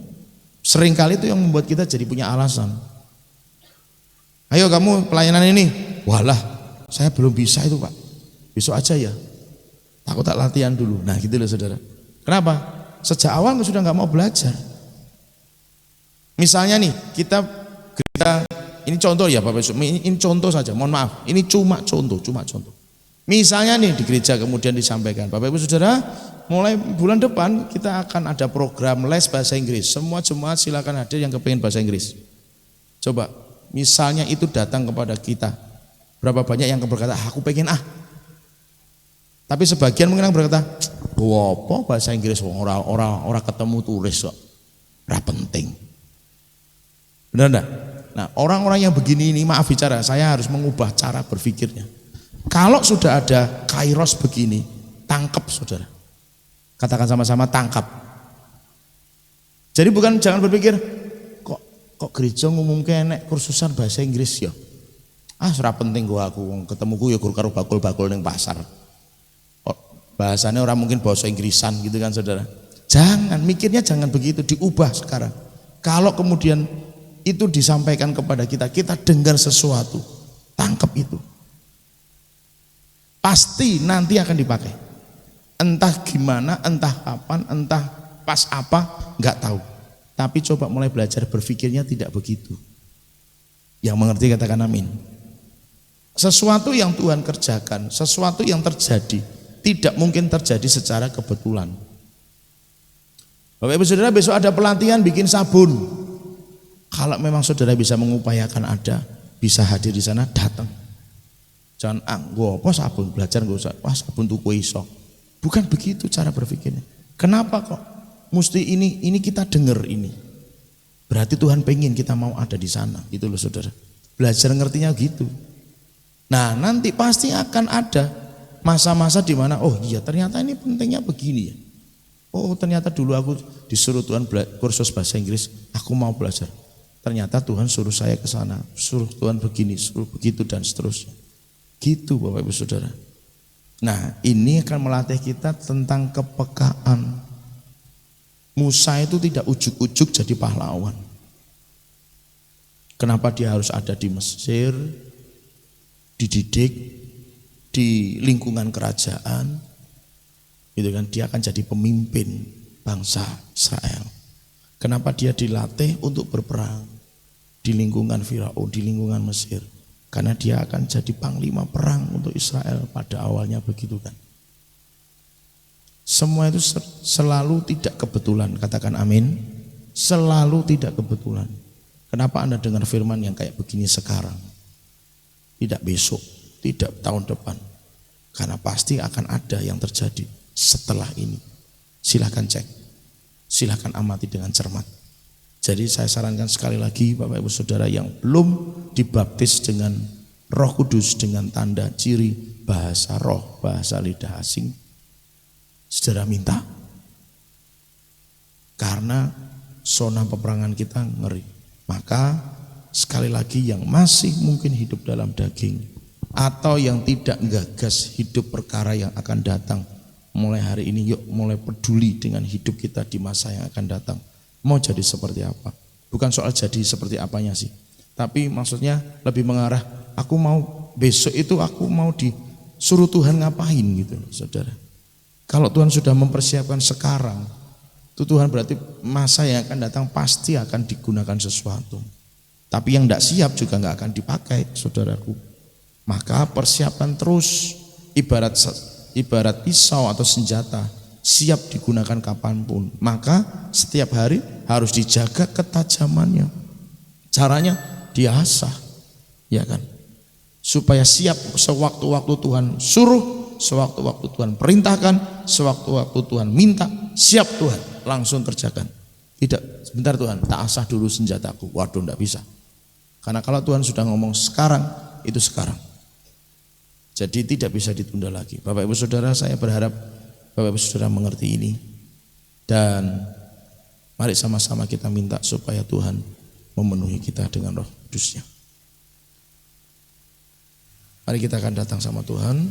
seringkali itu yang membuat kita jadi punya alasan. Ayo kamu pelayanan ini, walah saya belum bisa itu Pak, besok aja ya, aku tak latihan dulu. Nah gitu loh saudara. Kenapa? Sejak awal sudah nggak mau belajar. Misalnya nih kita ini contoh ya Bapak Ibu, ini contoh saja, mohon maaf, ini cuma contoh. Misalnya nih di gereja kemudian disampaikan, Bapak Ibu Saudara, mulai bulan depan kita akan ada program les bahasa Inggris. Semua jemaat silakan hadir yang kepingin bahasa Inggris. Coba, misalnya itu datang kepada kita, berapa banyak yang berkata, aku pengen Tapi sebagian mungkin yang berkata, apa bahasa Inggris, orang ketemu tulis kok, ora penting. Benar enggak? Nah, orang-orang yang begini ini, maaf bicara, saya harus mengubah cara berpikirnya. Kalau sudah ada kairos begini, tangkap saudara. Katakan sama-sama, tangkap. Jadi jangan berpikir, kok gereja ngumumke nek kursusan bahasa Inggris ya. Ora penting aku ketemuku ya karo bakul-bakul ning pasar. Bahasanya orang mungkin bahasa Inggrisan gitu kan saudara. Jangan, mikirnya jangan begitu, diubah sekarang. Kalau kemudian itu disampaikan kepada kita dengar sesuatu, tangkap itu. Pasti nanti akan dipakai. Entah gimana, entah kapan, entah pas apa, enggak tahu. Tapi coba mulai belajar berpikirnya tidak begitu. Yang mengerti katakan amin. Sesuatu yang Tuhan kerjakan, sesuatu yang terjadi, tidak mungkin terjadi secara kebetulan. Bapak Ibu Saudara, besok ada pelatihan bikin sabun. Kalau memang saudara bisa mengupayakan ada, bisa hadir di sana, datang. Jangan gua apa sabun, belajar gak usah, wah sabun tuku iso. Bukan begitu cara berpikirnya. Kenapa kok mesti ini kita dengar ini? Berarti Tuhan pengen kita mau ada di sana, gitu loh saudara. Belajar ngertinya gitu. Nah nanti pasti akan ada masa-masa di mana oh iya ternyata ini pentingnya begini ya. Oh ternyata dulu aku disuruh Tuhan kursus bahasa Inggris, aku mau belajar. Ternyata Tuhan suruh saya ke sana, suruh Tuhan begini, suruh begitu dan seterusnya. Gitu Bapak Ibu Saudara. Nah ini akan melatih kita tentang kepekaan. Musa itu tidak ujuk-ujuk jadi pahlawan. Kenapa dia harus ada di Mesir, dididik di lingkungan kerajaan, gitu kan? Dia akan jadi pemimpin bangsa Israel. Kenapa dia dilatih untuk berperang di lingkungan Firaun, di lingkungan Mesir? Karena dia akan jadi panglima perang untuk Israel pada awalnya begitu kan. Semua itu selalu tidak kebetulan, katakan amin. Selalu tidak kebetulan. Kenapa Anda dengar firman yang kayak begini sekarang? Tidak besok, tidak tahun depan. Karena pasti akan ada yang terjadi setelah ini. Silahkan cek, silahkan amati dengan cermat. Jadi saya sarankan sekali lagi Bapak Ibu Saudara yang belum dibaptis dengan Roh Kudus dengan tanda ciri bahasa roh, bahasa lidah asing, saudara minta. Karena zona peperangan kita ngeri. Maka sekali lagi yang masih mungkin hidup dalam daging atau yang tidak gagas hidup perkara yang akan datang mulai hari ini yuk mulai peduli dengan hidup kita di masa yang akan datang. Mau jadi seperti apa? Bukan soal jadi seperti apanya sih, tapi maksudnya lebih mengarah, aku mau besok itu aku mau disuruh Tuhan ngapain gitu loh, saudara. Kalau Tuhan sudah mempersiapkan sekarang, itu Tuhan berarti masa yang akan datang pasti akan digunakan sesuatu. Tapi yang tidak siap juga nggak akan dipakai, saudaraku. Maka persiapan terus, ibarat pisau atau senjata, siap digunakan kapanpun. Maka setiap hari harus dijaga ketajamannya. Caranya diasah, ya kan? Supaya siap sewaktu-waktu Tuhan suruh, sewaktu-waktu Tuhan perintahkan, sewaktu-waktu Tuhan minta, siap Tuhan, langsung kerjakan. Tidak, sebentar Tuhan, tak asah dulu senjataku. Waduh, enggak bisa. Karena kalau Tuhan sudah ngomong sekarang, itu sekarang. Jadi tidak bisa ditunda lagi. Bapak Ibu Saudara, saya berharap Bapak Ibu Saudara mengerti ini. Dan mari sama-sama kita minta supaya Tuhan memenuhi kita dengan Roh Kudus-Nya. Mari kita akan datang sama Tuhan.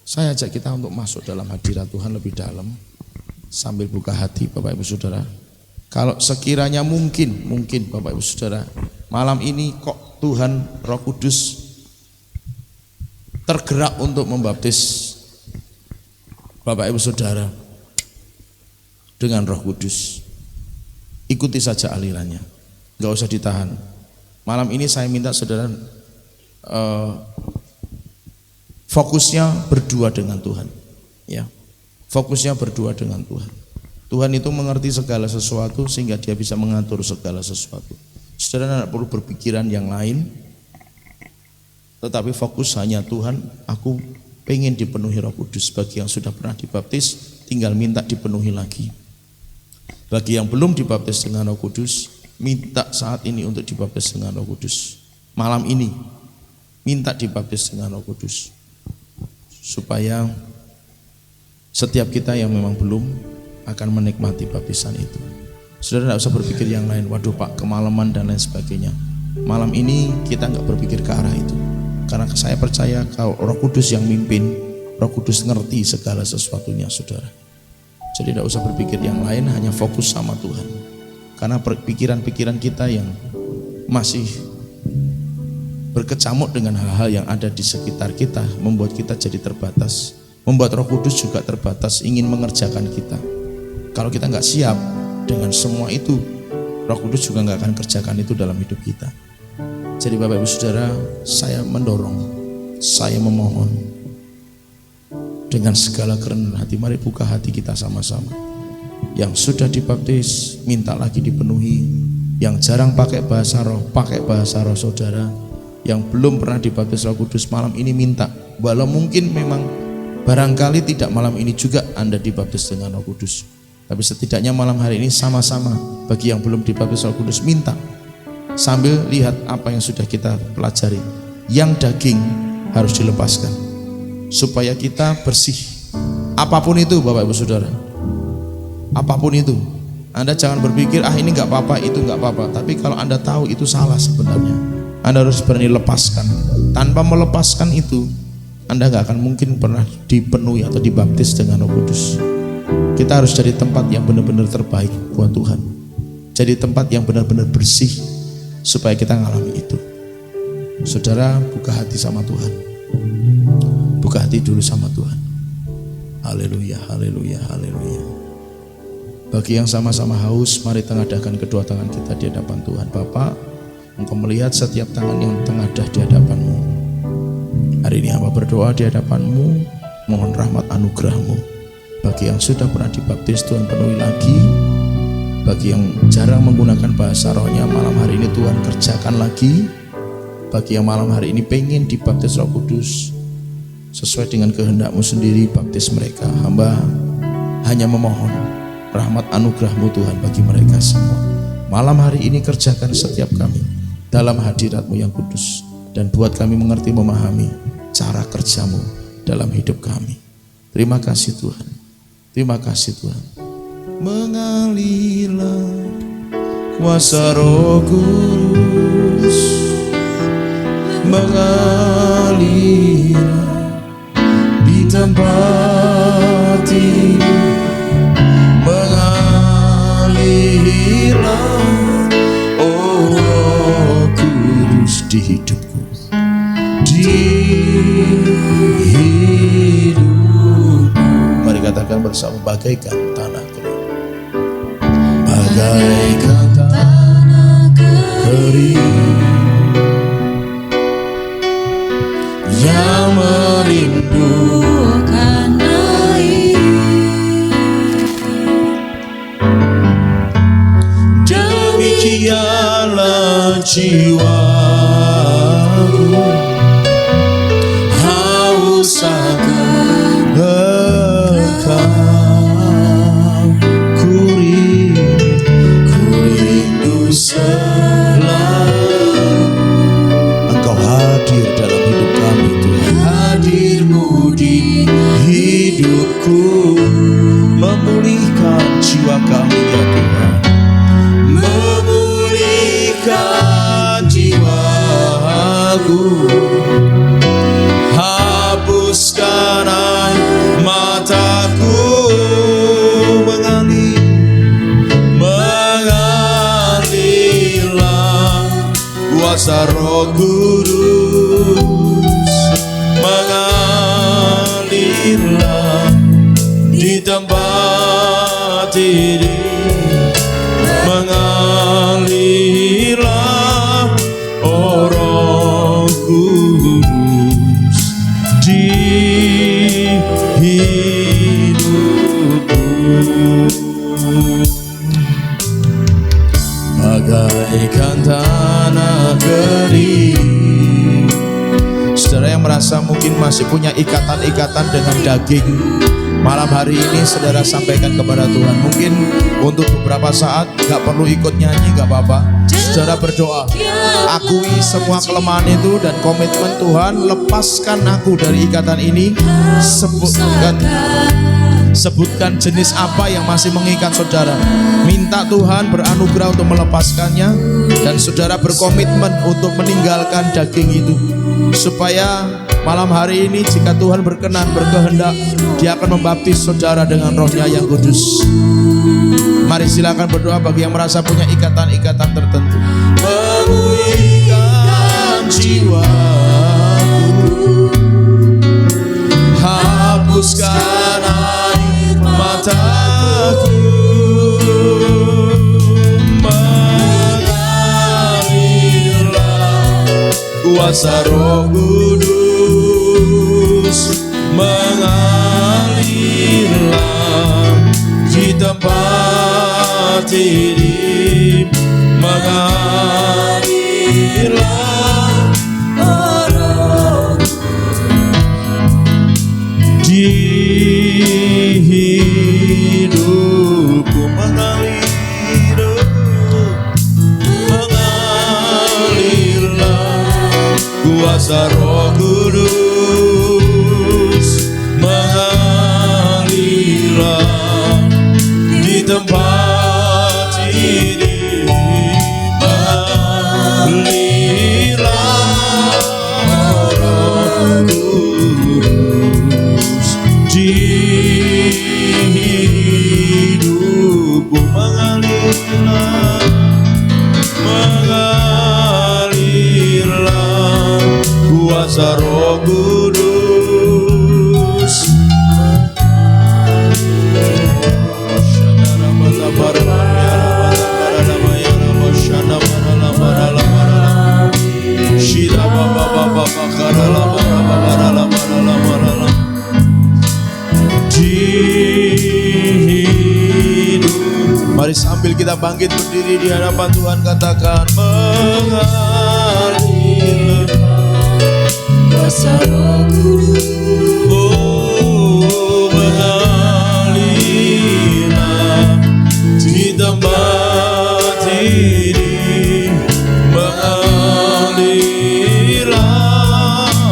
Saya ajak kita untuk masuk dalam hadirat Tuhan lebih dalam sambil buka hati Bapak Ibu Saudara. Kalau sekiranya mungkin Bapak Ibu Saudara, malam ini kok Tuhan Roh Kudus tergerak untuk membaptis Bapak Ibu Saudara dengan Roh Kudus. Ikuti saja alirannya, gak usah ditahan. Malam ini saya minta saudara fokusnya berdua dengan Tuhan, ya. Fokusnya berdua dengan Tuhan. Tuhan itu mengerti segala sesuatu sehingga Dia bisa mengatur segala sesuatu. Saudara tidak perlu berpikiran yang lain, tetapi fokus hanya Tuhan. Aku pengen dipenuhi Roh Kudus. Bagi yang sudah pernah dibaptis, tinggal minta dipenuhi lagi. Bagi yang belum dibaptis dengan Roh Kudus, minta saat ini untuk dibaptis dengan Roh Kudus. Malam ini minta dibaptis dengan Roh Kudus, supaya setiap kita yang memang belum akan menikmati baptisan itu. Saudara tidak usah berpikir yang lain, waduh Pak kemalaman dan lain sebagainya. Malam ini kita nggak berpikir ke arah itu, karena saya percaya kalau Roh Kudus yang mimpin, Roh Kudus ngerti segala sesuatunya, saudara. Jadi tidak usah berpikir yang lain, hanya fokus sama Tuhan. Karena pikiran-pikiran kita yang masih berkecamuk dengan hal-hal yang ada di sekitar kita membuat kita jadi terbatas, membuat Roh Kudus juga terbatas ingin mengerjakan kita. Kalau kita nggak siap dengan semua itu, Roh Kudus juga nggak akan kerjakan itu dalam hidup kita. Jadi Bapak Ibu Saudara, saya mendorong, saya memohon dengan segala kerendahan hati, mari buka hati kita sama-sama. Yang sudah dibaptis, minta lagi dipenuhi. Yang jarang pakai bahasa roh, pakai bahasa roh saudara. Yang belum pernah dibaptis Roh Kudus, malam ini minta. Walau mungkin memang barangkali tidak malam ini juga Anda dibaptis dengan Roh Kudus, tapi setidaknya malam hari ini sama-sama bagi yang belum dibaptis Roh Kudus minta. Sambil lihat apa yang sudah kita pelajari. Yang daging harus dilepaskan supaya kita bersih. Apapun itu Bapak Ibu Saudara, apapun itu, Anda jangan berpikir ini nggak apa-apa, itu nggak apa-apa. Tapi kalau Anda tahu itu salah sebenarnya, Anda harus berani lepaskan. Tanpa melepaskan itu, Anda nggak akan mungkin pernah dipenuhi atau dibaptis dengan Roh Kudus. Kita harus jadi tempat yang benar-benar terbaik buat Tuhan, jadi tempat yang benar-benar bersih supaya kita ngalami itu. Saudara, buka hati sama Tuhan, buka hati dulu sama Tuhan. Haleluya, haleluya, haleluya. Bagi yang sama-sama haus, mari tengadahkan kedua tangan kita di hadapan Tuhan. Bapa, Engkau melihat setiap tangan yang tengadah di hadapan-Mu. Hari ini hamba berdoa di hadapan-Mu, mohon rahmat anugerah-Mu. Bagi yang sudah pernah dibaptis, Tuhan penuhi lagi. Bagi yang jarang menggunakan bahasa rohnya, malam hari ini Tuhan kerjakan lagi. Bagi yang malam hari ini pengen dibaptis Roh Kudus, sesuai dengan kehendak-Mu sendiri, baptis mereka. Hamba hanya memohon rahmat anugerah-Mu Tuhan bagi mereka semua. Malam hari ini kerjakan setiap kami dalam hadirat-Mu yang kudus, dan buat kami mengerti, memahami cara kerja-Mu dalam hidup kami. Terima kasih Tuhan, terima kasih Tuhan. Mengalirlah kuasa Roh Kudus, mengalir di tempat ini, mengalirlah oh Roh Kudus di hidupku, di hidupku. Mari katakan bersama, bagaikan tanah kering, bagaikan tanah kering yang merindukan air. Demikianlah jiwaku, haus akan Engkau, ku rindu selalu Engkau hadir dalam hidup kami Tuhan. Hadir-Mu di hidupku, memulihkan jiwa kami ya Tuhan, memulihkan jiwaku, hapuskan air mataku, mengalirlah kuasa Roh Kudus, mengalirlah di tempat ini, mengalirlah oh Roh Kudus di hidupku, bagaikan tanah kering. Saudara yang merasa mungkin masih punya ikatan-ikatan dengan daging, malam hari ini saudara sampaikan kepada Tuhan. Mungkin untuk beberapa saat gak perlu ikut nyanyi, gak apa-apa. Saudara berdoa, akui semua kelemahan itu dan komitmen Tuhan, lepaskan aku dari ikatan ini. Sebutkan jenis apa yang masih mengikat saudara. Minta Tuhan beranugerah untuk melepaskannya, dan saudara berkomitmen untuk meninggalkan daging itu, supaya malam hari ini jika Tuhan berkenan, berkehendak, Dia akan membaptis saudara dengan Roh-Nya yang kudus. Mari silakan berdoa bagi yang merasa punya ikatan-ikatan tertentu. Memulihkan jiwaku, hapuskan air mataku, mengalirlah kuasa Roh Kudus, mengalirlah di tempat ini, mengalirlah Roh di hidupku, mengalirlah kuasa Roh Kudus, mengalirlah di tempat ini, mengalirlah Roh Kudus di hidupku, mengalirlah kuasa Roh Kudus. Mari sambil kita bangkit berdiri di hadapan Tuhan, katakan mengalir kuasa Roh Kudus, oh mengalirlah di tempat ini, mengalirlah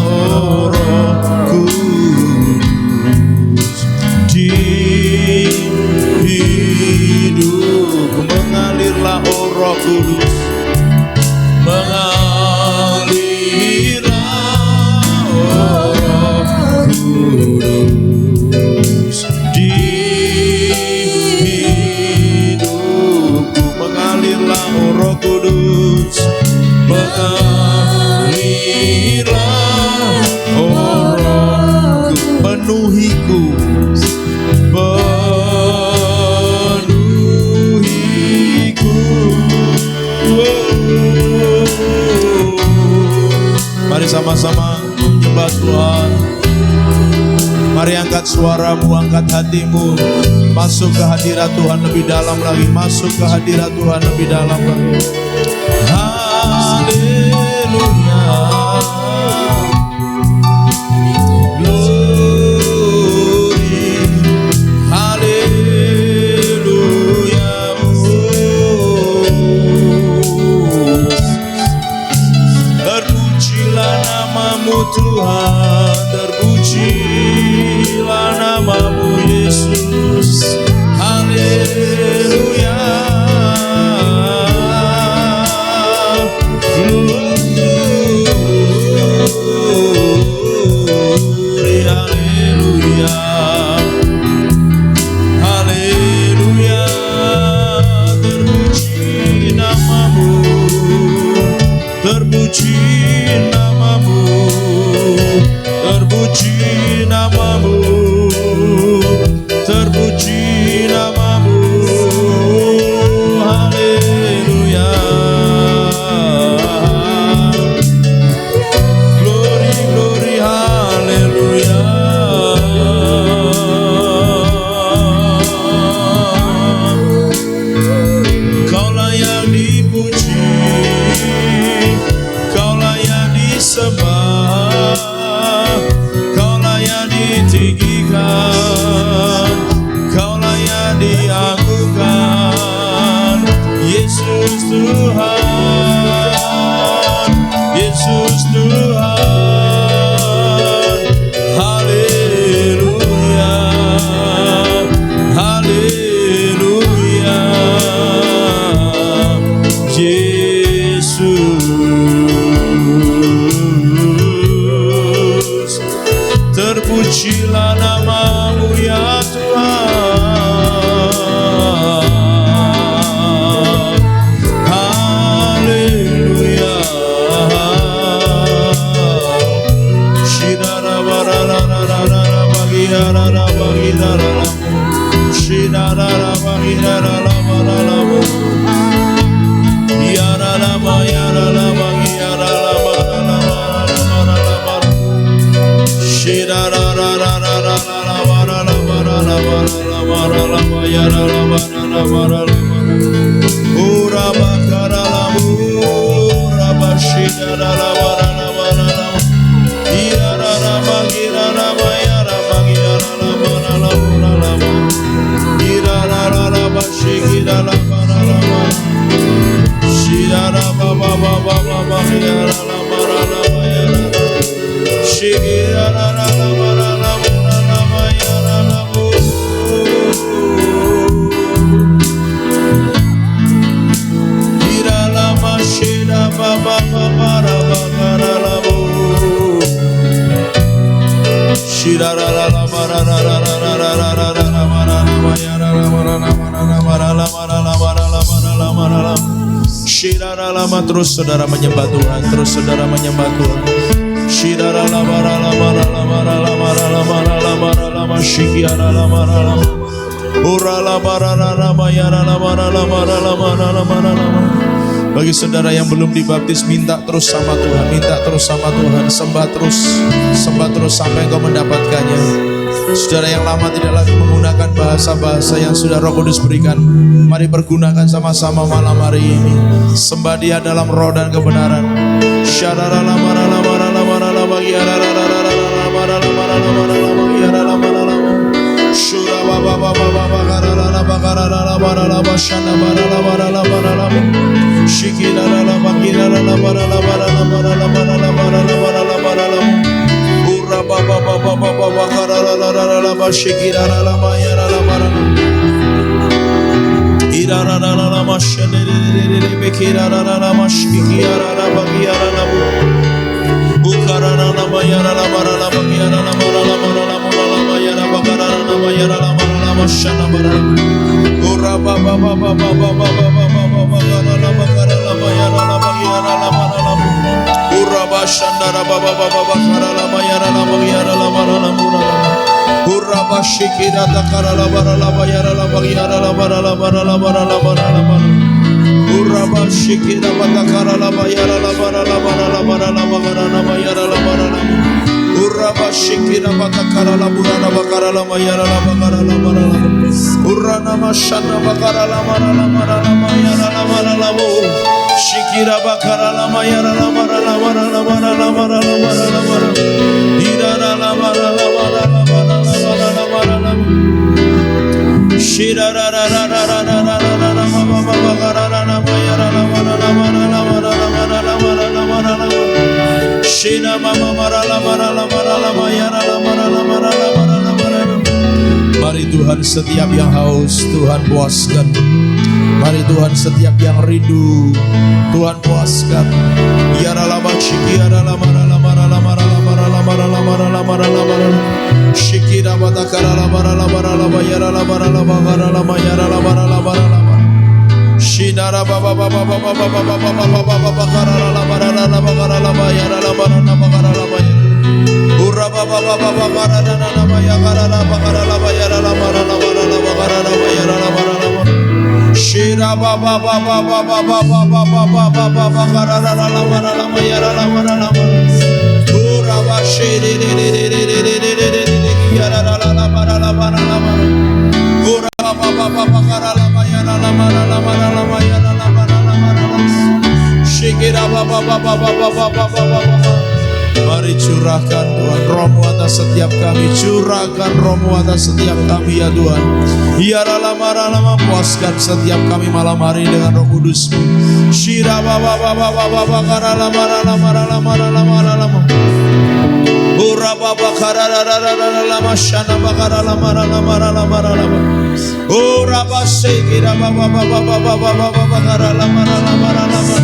oh Roh Kudus di hidupku, mengalirlah oh Roh Kudus, mengalirlah Mari sama-sama menyembah Tuhan. Mari angkat suaramu, angkat hatimu, masuk ke hadirat Tuhan lebih dalam lagi, masuk ke hadirat Tuhan lebih dalam lagi. Haleluya, glory, haleluya. Terpujilah namamu Tuhan, terpujilah namamu Yesus. Haleluya. Glory, haleluya. Haleluya. Terpuji namamu, terpuji namamu, terpuji namamu, terpuji namamu. Haleluya. Glory, glory, haleluya. Kaulah yang dipuji, Kaulah yang disembah, Kaulah yang ditinggikan, Kaulah yang diagungkan. Yesus Tuhan, Yesus Tuhan. Haleluya, haleluya. Yesus, terpujilah namamu ya Tuhan. Haleluya. Shidara barararara bagirara bagirara, shidara bagirara bararara. Yara lama, yara lama, yara lama, lama, lama. Shidara rararara lama, lama, lama, lama, yara lama, lama, lama. Ura bakara lamu, ura bashidara lama, lama, lama. Yara lama, yara lama, yara lama, lama, lama. Yara lama, shikira lama, lama. Shidara baba baba baba yara lama lama yara, shikira lama lama lama yara lama. Ira lama shida baba baba baba lama. Shidara lama lama yara lama. Shidara lama, terus saudara menyembah Tuhan, terus saudara menyembah Tuhan. Shidara lama lama lama lama lama lama lama shikiara lama lama. Ura lama lama yara lama lama lama lama lama. Bagi saudara yang belum dibaptis, minta terus sama Tuhan, minta terus sama Tuhan, sembah terus sampai engkau mendapatkannya. Saudara yang lama tidak lagi menggunakan bahasa-bahasa yang sudah Roh Kudus berikan, mari pergunakan sama-sama malam hari ini. Sembah Dia dalam roh dan kebenaran. Syarara lama lama lama lama yara lama lama lama yara lama lama. Syura baba baba baba karara lama lama shana lama lama lama. Shikira lama kira lama lama lama lama lama. Ura baba baba baba karara lama shikira lama yara lama lama. Ira lama shene bekira lama shikira lama yara lama. Bukara lama yara lama lama yara lama lama yara bakara lama yara lama shana bara. Ura baba baba baba baba karara lama yara lama lama. Ura bashandara baba baba karara lama yara lama. Ura bashikira takara lama yara lama. Uraba shikira batakara laba yara laba laba laba laba laba yara laba laba. Uraba shikira batakara laba laba kara laba yara laba kara laba laba. Urana mashana bakara laba laba laba yara laba laba. Shikira bakara laba yara laba laba laba laba laba laba. Irara laba laba laba laba laba. Shira ra ra ra ra ra ra ra ra ra ra ma ma ma ra ra ra ma ya ra la ma ra la ma ra la ma ra la ma ra la ma ra la ma ra la. Shira ma ma ma ra la ma ra la ma ra la ma ya ra la ma ra la ma ra la ma ra la ma ra la. Mari Tuhan, setiap yang haus Tuhan puaskan. Mari Tuhan, setiap yang rindu Tuhan puaskan. Ya ra la ba shiki ya ra la ma ra la ma ra la ma ra la ma ra la ma ra la ma ra la ma ra la ma ra la. Shikira batakara la bara la bara la bayara la bara la bagara la mayara la bara la bara la bara. Shidara baba baba baba baba baba baba baba bagara la bara la bagara la bayara la bara la bagara la bayara. Ura baba baba bagara la bayara la bagara la bayara la bara la bara la bagara la bayara la bara la bara. Shira baba baba baba baba baba baba bagara la bara la bayara la bara la bara. Ura ba shiri de de de de de de de. Yara la la la bara la bara la bara. Ura ba ba ba ba gara la ba yara la bara la bara la ba yara la bara la bara la. Shikira ba ba ba ba ba ba ba ba ba ba. Mari curahkan Tuhan Roh-Mu atas setiap kami, curahkan Roh-Mu atas setiap kami ya Tuhan. Yara la bara la puaskan setiap kami malam hari dengan Roh Kudus. Shira ba ba ba ba ba ba gara la bara la bara la bara la bara la. Ura baba kara la la la la la mashana bagara la mara la mara la mara la. Ura basekira baba baba baba baba baba kara la mara la mara la mara.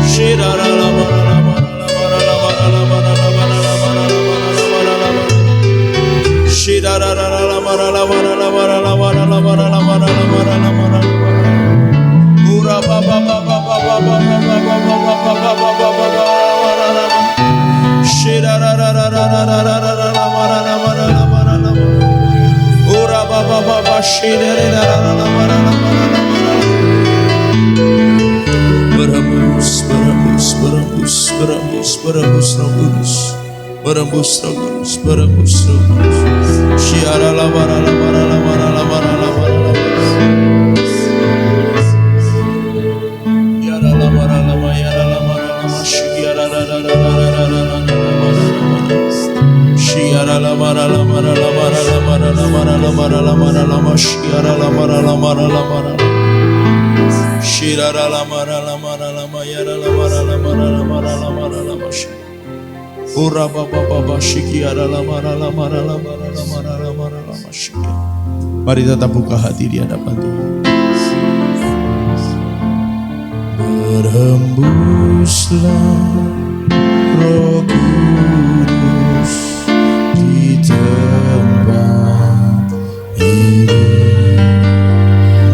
Shira la la mara la mara la mara la mara la mara la mara la mara la mara la mara. Shira la la la mara la mara la mara la mara la mara la mara la mara la mara. Ura baba baba baba baba baba baba baba baba mara la. Shira ra ra ra ra ra ra ra ra ra la mara la mara la mara la. Ura ba ba ba ba shira ra ra ra la mara la mara la mara. Berembus berembus berembus berembus berembus Roh Kudus. Berembus Roh Kudus, berembus Roh Kudus. Shira la mara la mara la mara la mara la mara la. Yara la mara la mara la mara la mara. Shira ra ra ra ra ra ra ra. Shiara la mara la mara la mara la mara la mara la mara la mara la mara. Shiara la mara la mara la mara. Shiara la mara la mara la mayara la mara la mara la mara la mara la mara. Ura baba baba shikiara la mara la mara la mara la mara la mara la mara. Mari tetap buka hati di hadapan Tuhan. Berhembuslah Roh Kudus di tempat ini.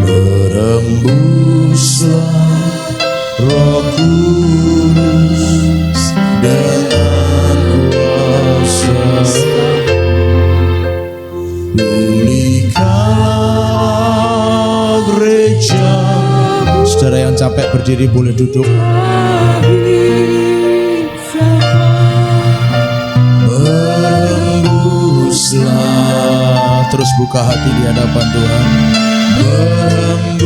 Berhembuslah Roh Kudus dengan kuasa. Pulihkanlah gereja. Saudara yang capek berdiri boleh duduk. Terus buka hati di hadapan Tuhan.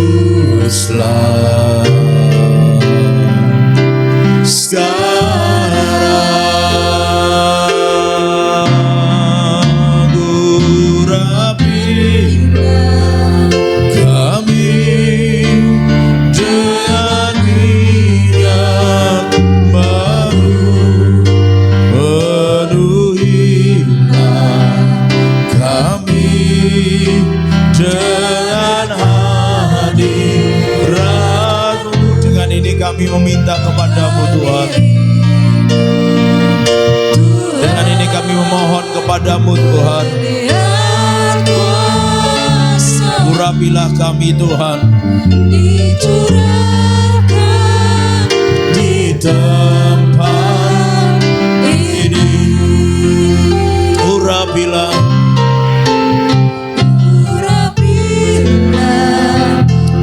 Berhembuslah sekarang, urapilah kami dengan minyak baru, penuhilah kami dengan hadirat-Mu. Dengan ini kami meminta kepadamu Tuhan. Dengan ini kami memohon kepadamu Tuhan. Urapilah kami Tuhan. Di tempat ini. Urapilah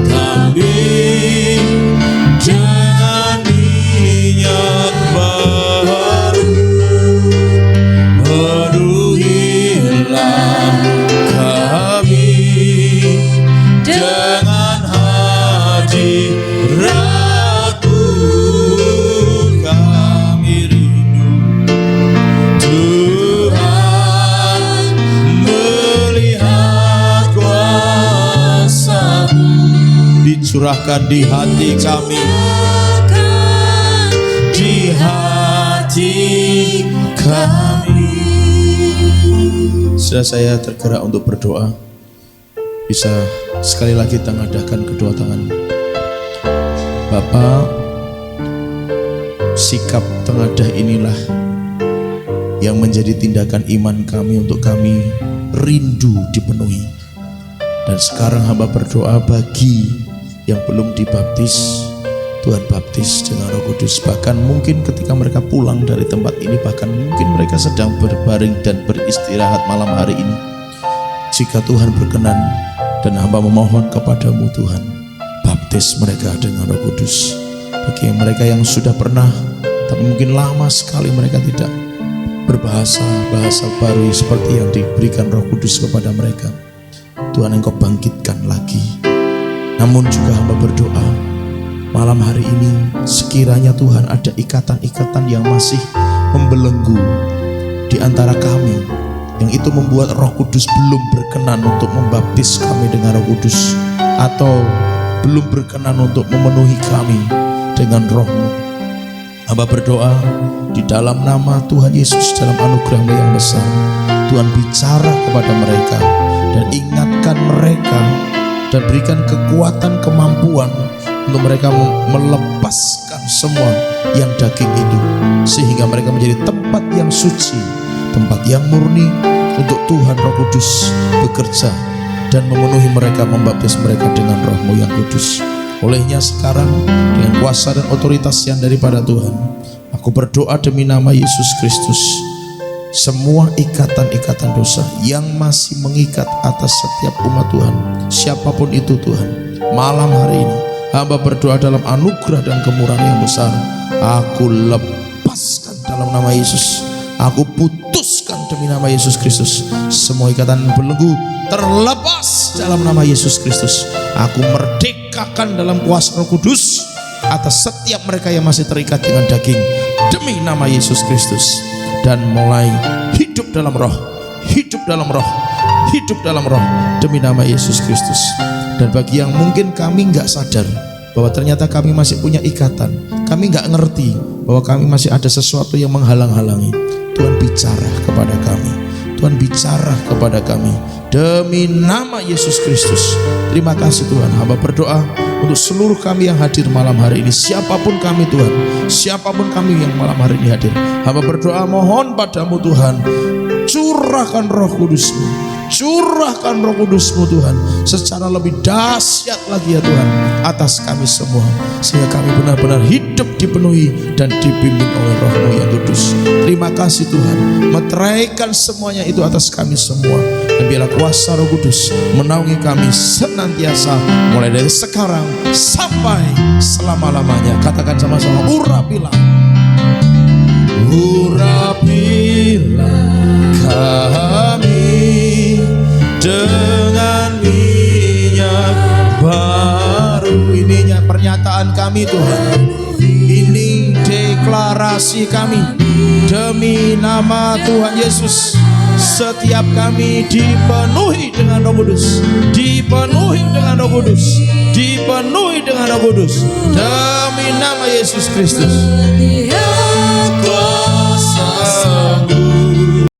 kami curahkan di hati kami, di hati kami. Sudah saya tergerak untuk berdoa. Bisa sekali lagi tengadahkan kedua tangan. Bapa, sikap tengadah inilah yang menjadi tindakan iman kami untuk kami rindu dipenuhi. Dan sekarang hamba berdoa bagi yang belum dibaptis, Tuhan baptis dengan Roh Kudus. Bahkan mungkin ketika mereka pulang dari tempat ini, bahkan mungkin mereka sedang berbaring dan beristirahat malam hari ini. Jika Tuhan berkenan, dan hamba memohon kepadamu Tuhan, baptis mereka dengan Roh Kudus. Bagi mereka yang sudah pernah, tapi mungkin lama sekali mereka tidak berbahasa baru seperti yang diberikan Roh Kudus kepada mereka, Tuhan Engkau bangkitkan lagi. Namun juga hamba berdoa, malam hari ini sekiranya Tuhan ada ikatan-ikatan yang masih membelenggu di antara kami, yang itu membuat Roh Kudus belum berkenan untuk membaptis kami dengan Roh Kudus, atau belum berkenan untuk memenuhi kami dengan Roh-Mu. Hamba berdoa di dalam nama Tuhan Yesus, dalam anugerah-Mu yang besar, Tuhan bicara kepada mereka dan ingatkan mereka dan berikan kekuatan, kemampuan untuk mereka melepaskan semua yang daging itu, sehingga mereka menjadi tempat yang suci, tempat yang murni untuk Tuhan Roh Kudus bekerja dan memenuhi mereka, membaptis mereka dengan Roh-Mu yang kudus. Olehnya sekarang dengan kuasa dan otoritas yang daripada Tuhan, aku berdoa demi nama Yesus Kristus, semua ikatan-ikatan dosa yang masih mengikat atas setiap umat Tuhan, siapapun itu Tuhan, malam hari ini hamba berdoa dalam anugerah dan kemurahan yang besar, aku lepaskan dalam nama Yesus. Aku putuskan demi nama Yesus Kristus, semua ikatan belenggu terlepas dalam nama Yesus Kristus. Aku merdekakan dalam kuasa Roh Kudus atas setiap mereka yang masih terikat dengan daging demi nama Yesus Kristus. Dan mulai hidup dalam roh, hidup dalam roh, hidup dalam roh demi nama Yesus Kristus. Dan bagi yang mungkin kami nggak sadar bahwa ternyata kami masih punya ikatan, kami nggak ngerti bahwa kami masih ada sesuatu yang menghalang-halangi, Tuhan bicara kepada kami, Tuhan bicara kepada kami demi nama Yesus Kristus. Terima kasih Tuhan. Hamba berdoa untuk seluruh kami yang hadir malam hari ini, siapapun kami Tuhan, siapapun kami yang malam hari ini hadir, hamba berdoa mohon padamu Tuhan, curahkan Roh Kudus-Mu, curahkan Roh Kudus-Mu Tuhan secara lebih dahsyat lagi ya Tuhan atas kami semua, sehingga kami benar-benar hidup dipenuhi dan dipimpin oleh Roh-Mu yang kudus. Terima kasih Tuhan, meteraikan semuanya itu atas kami semua, dan biarlah kuasa Roh Kudus menaungi kami senantiasa mulai dari sekarang sampai selama-lamanya. Katakan sama-sama, urapilah, urapilah kami dengan minyak baru. Ininya pernyataan kami Tuhan, ini deklarasi kami demi nama Tuhan Yesus. Setiap kami dipenuhi dengan Roh Kudus, dipenuhi dengan Roh Kudus, dipenuhi dengan Roh Kudus demi nama Yesus Kristus.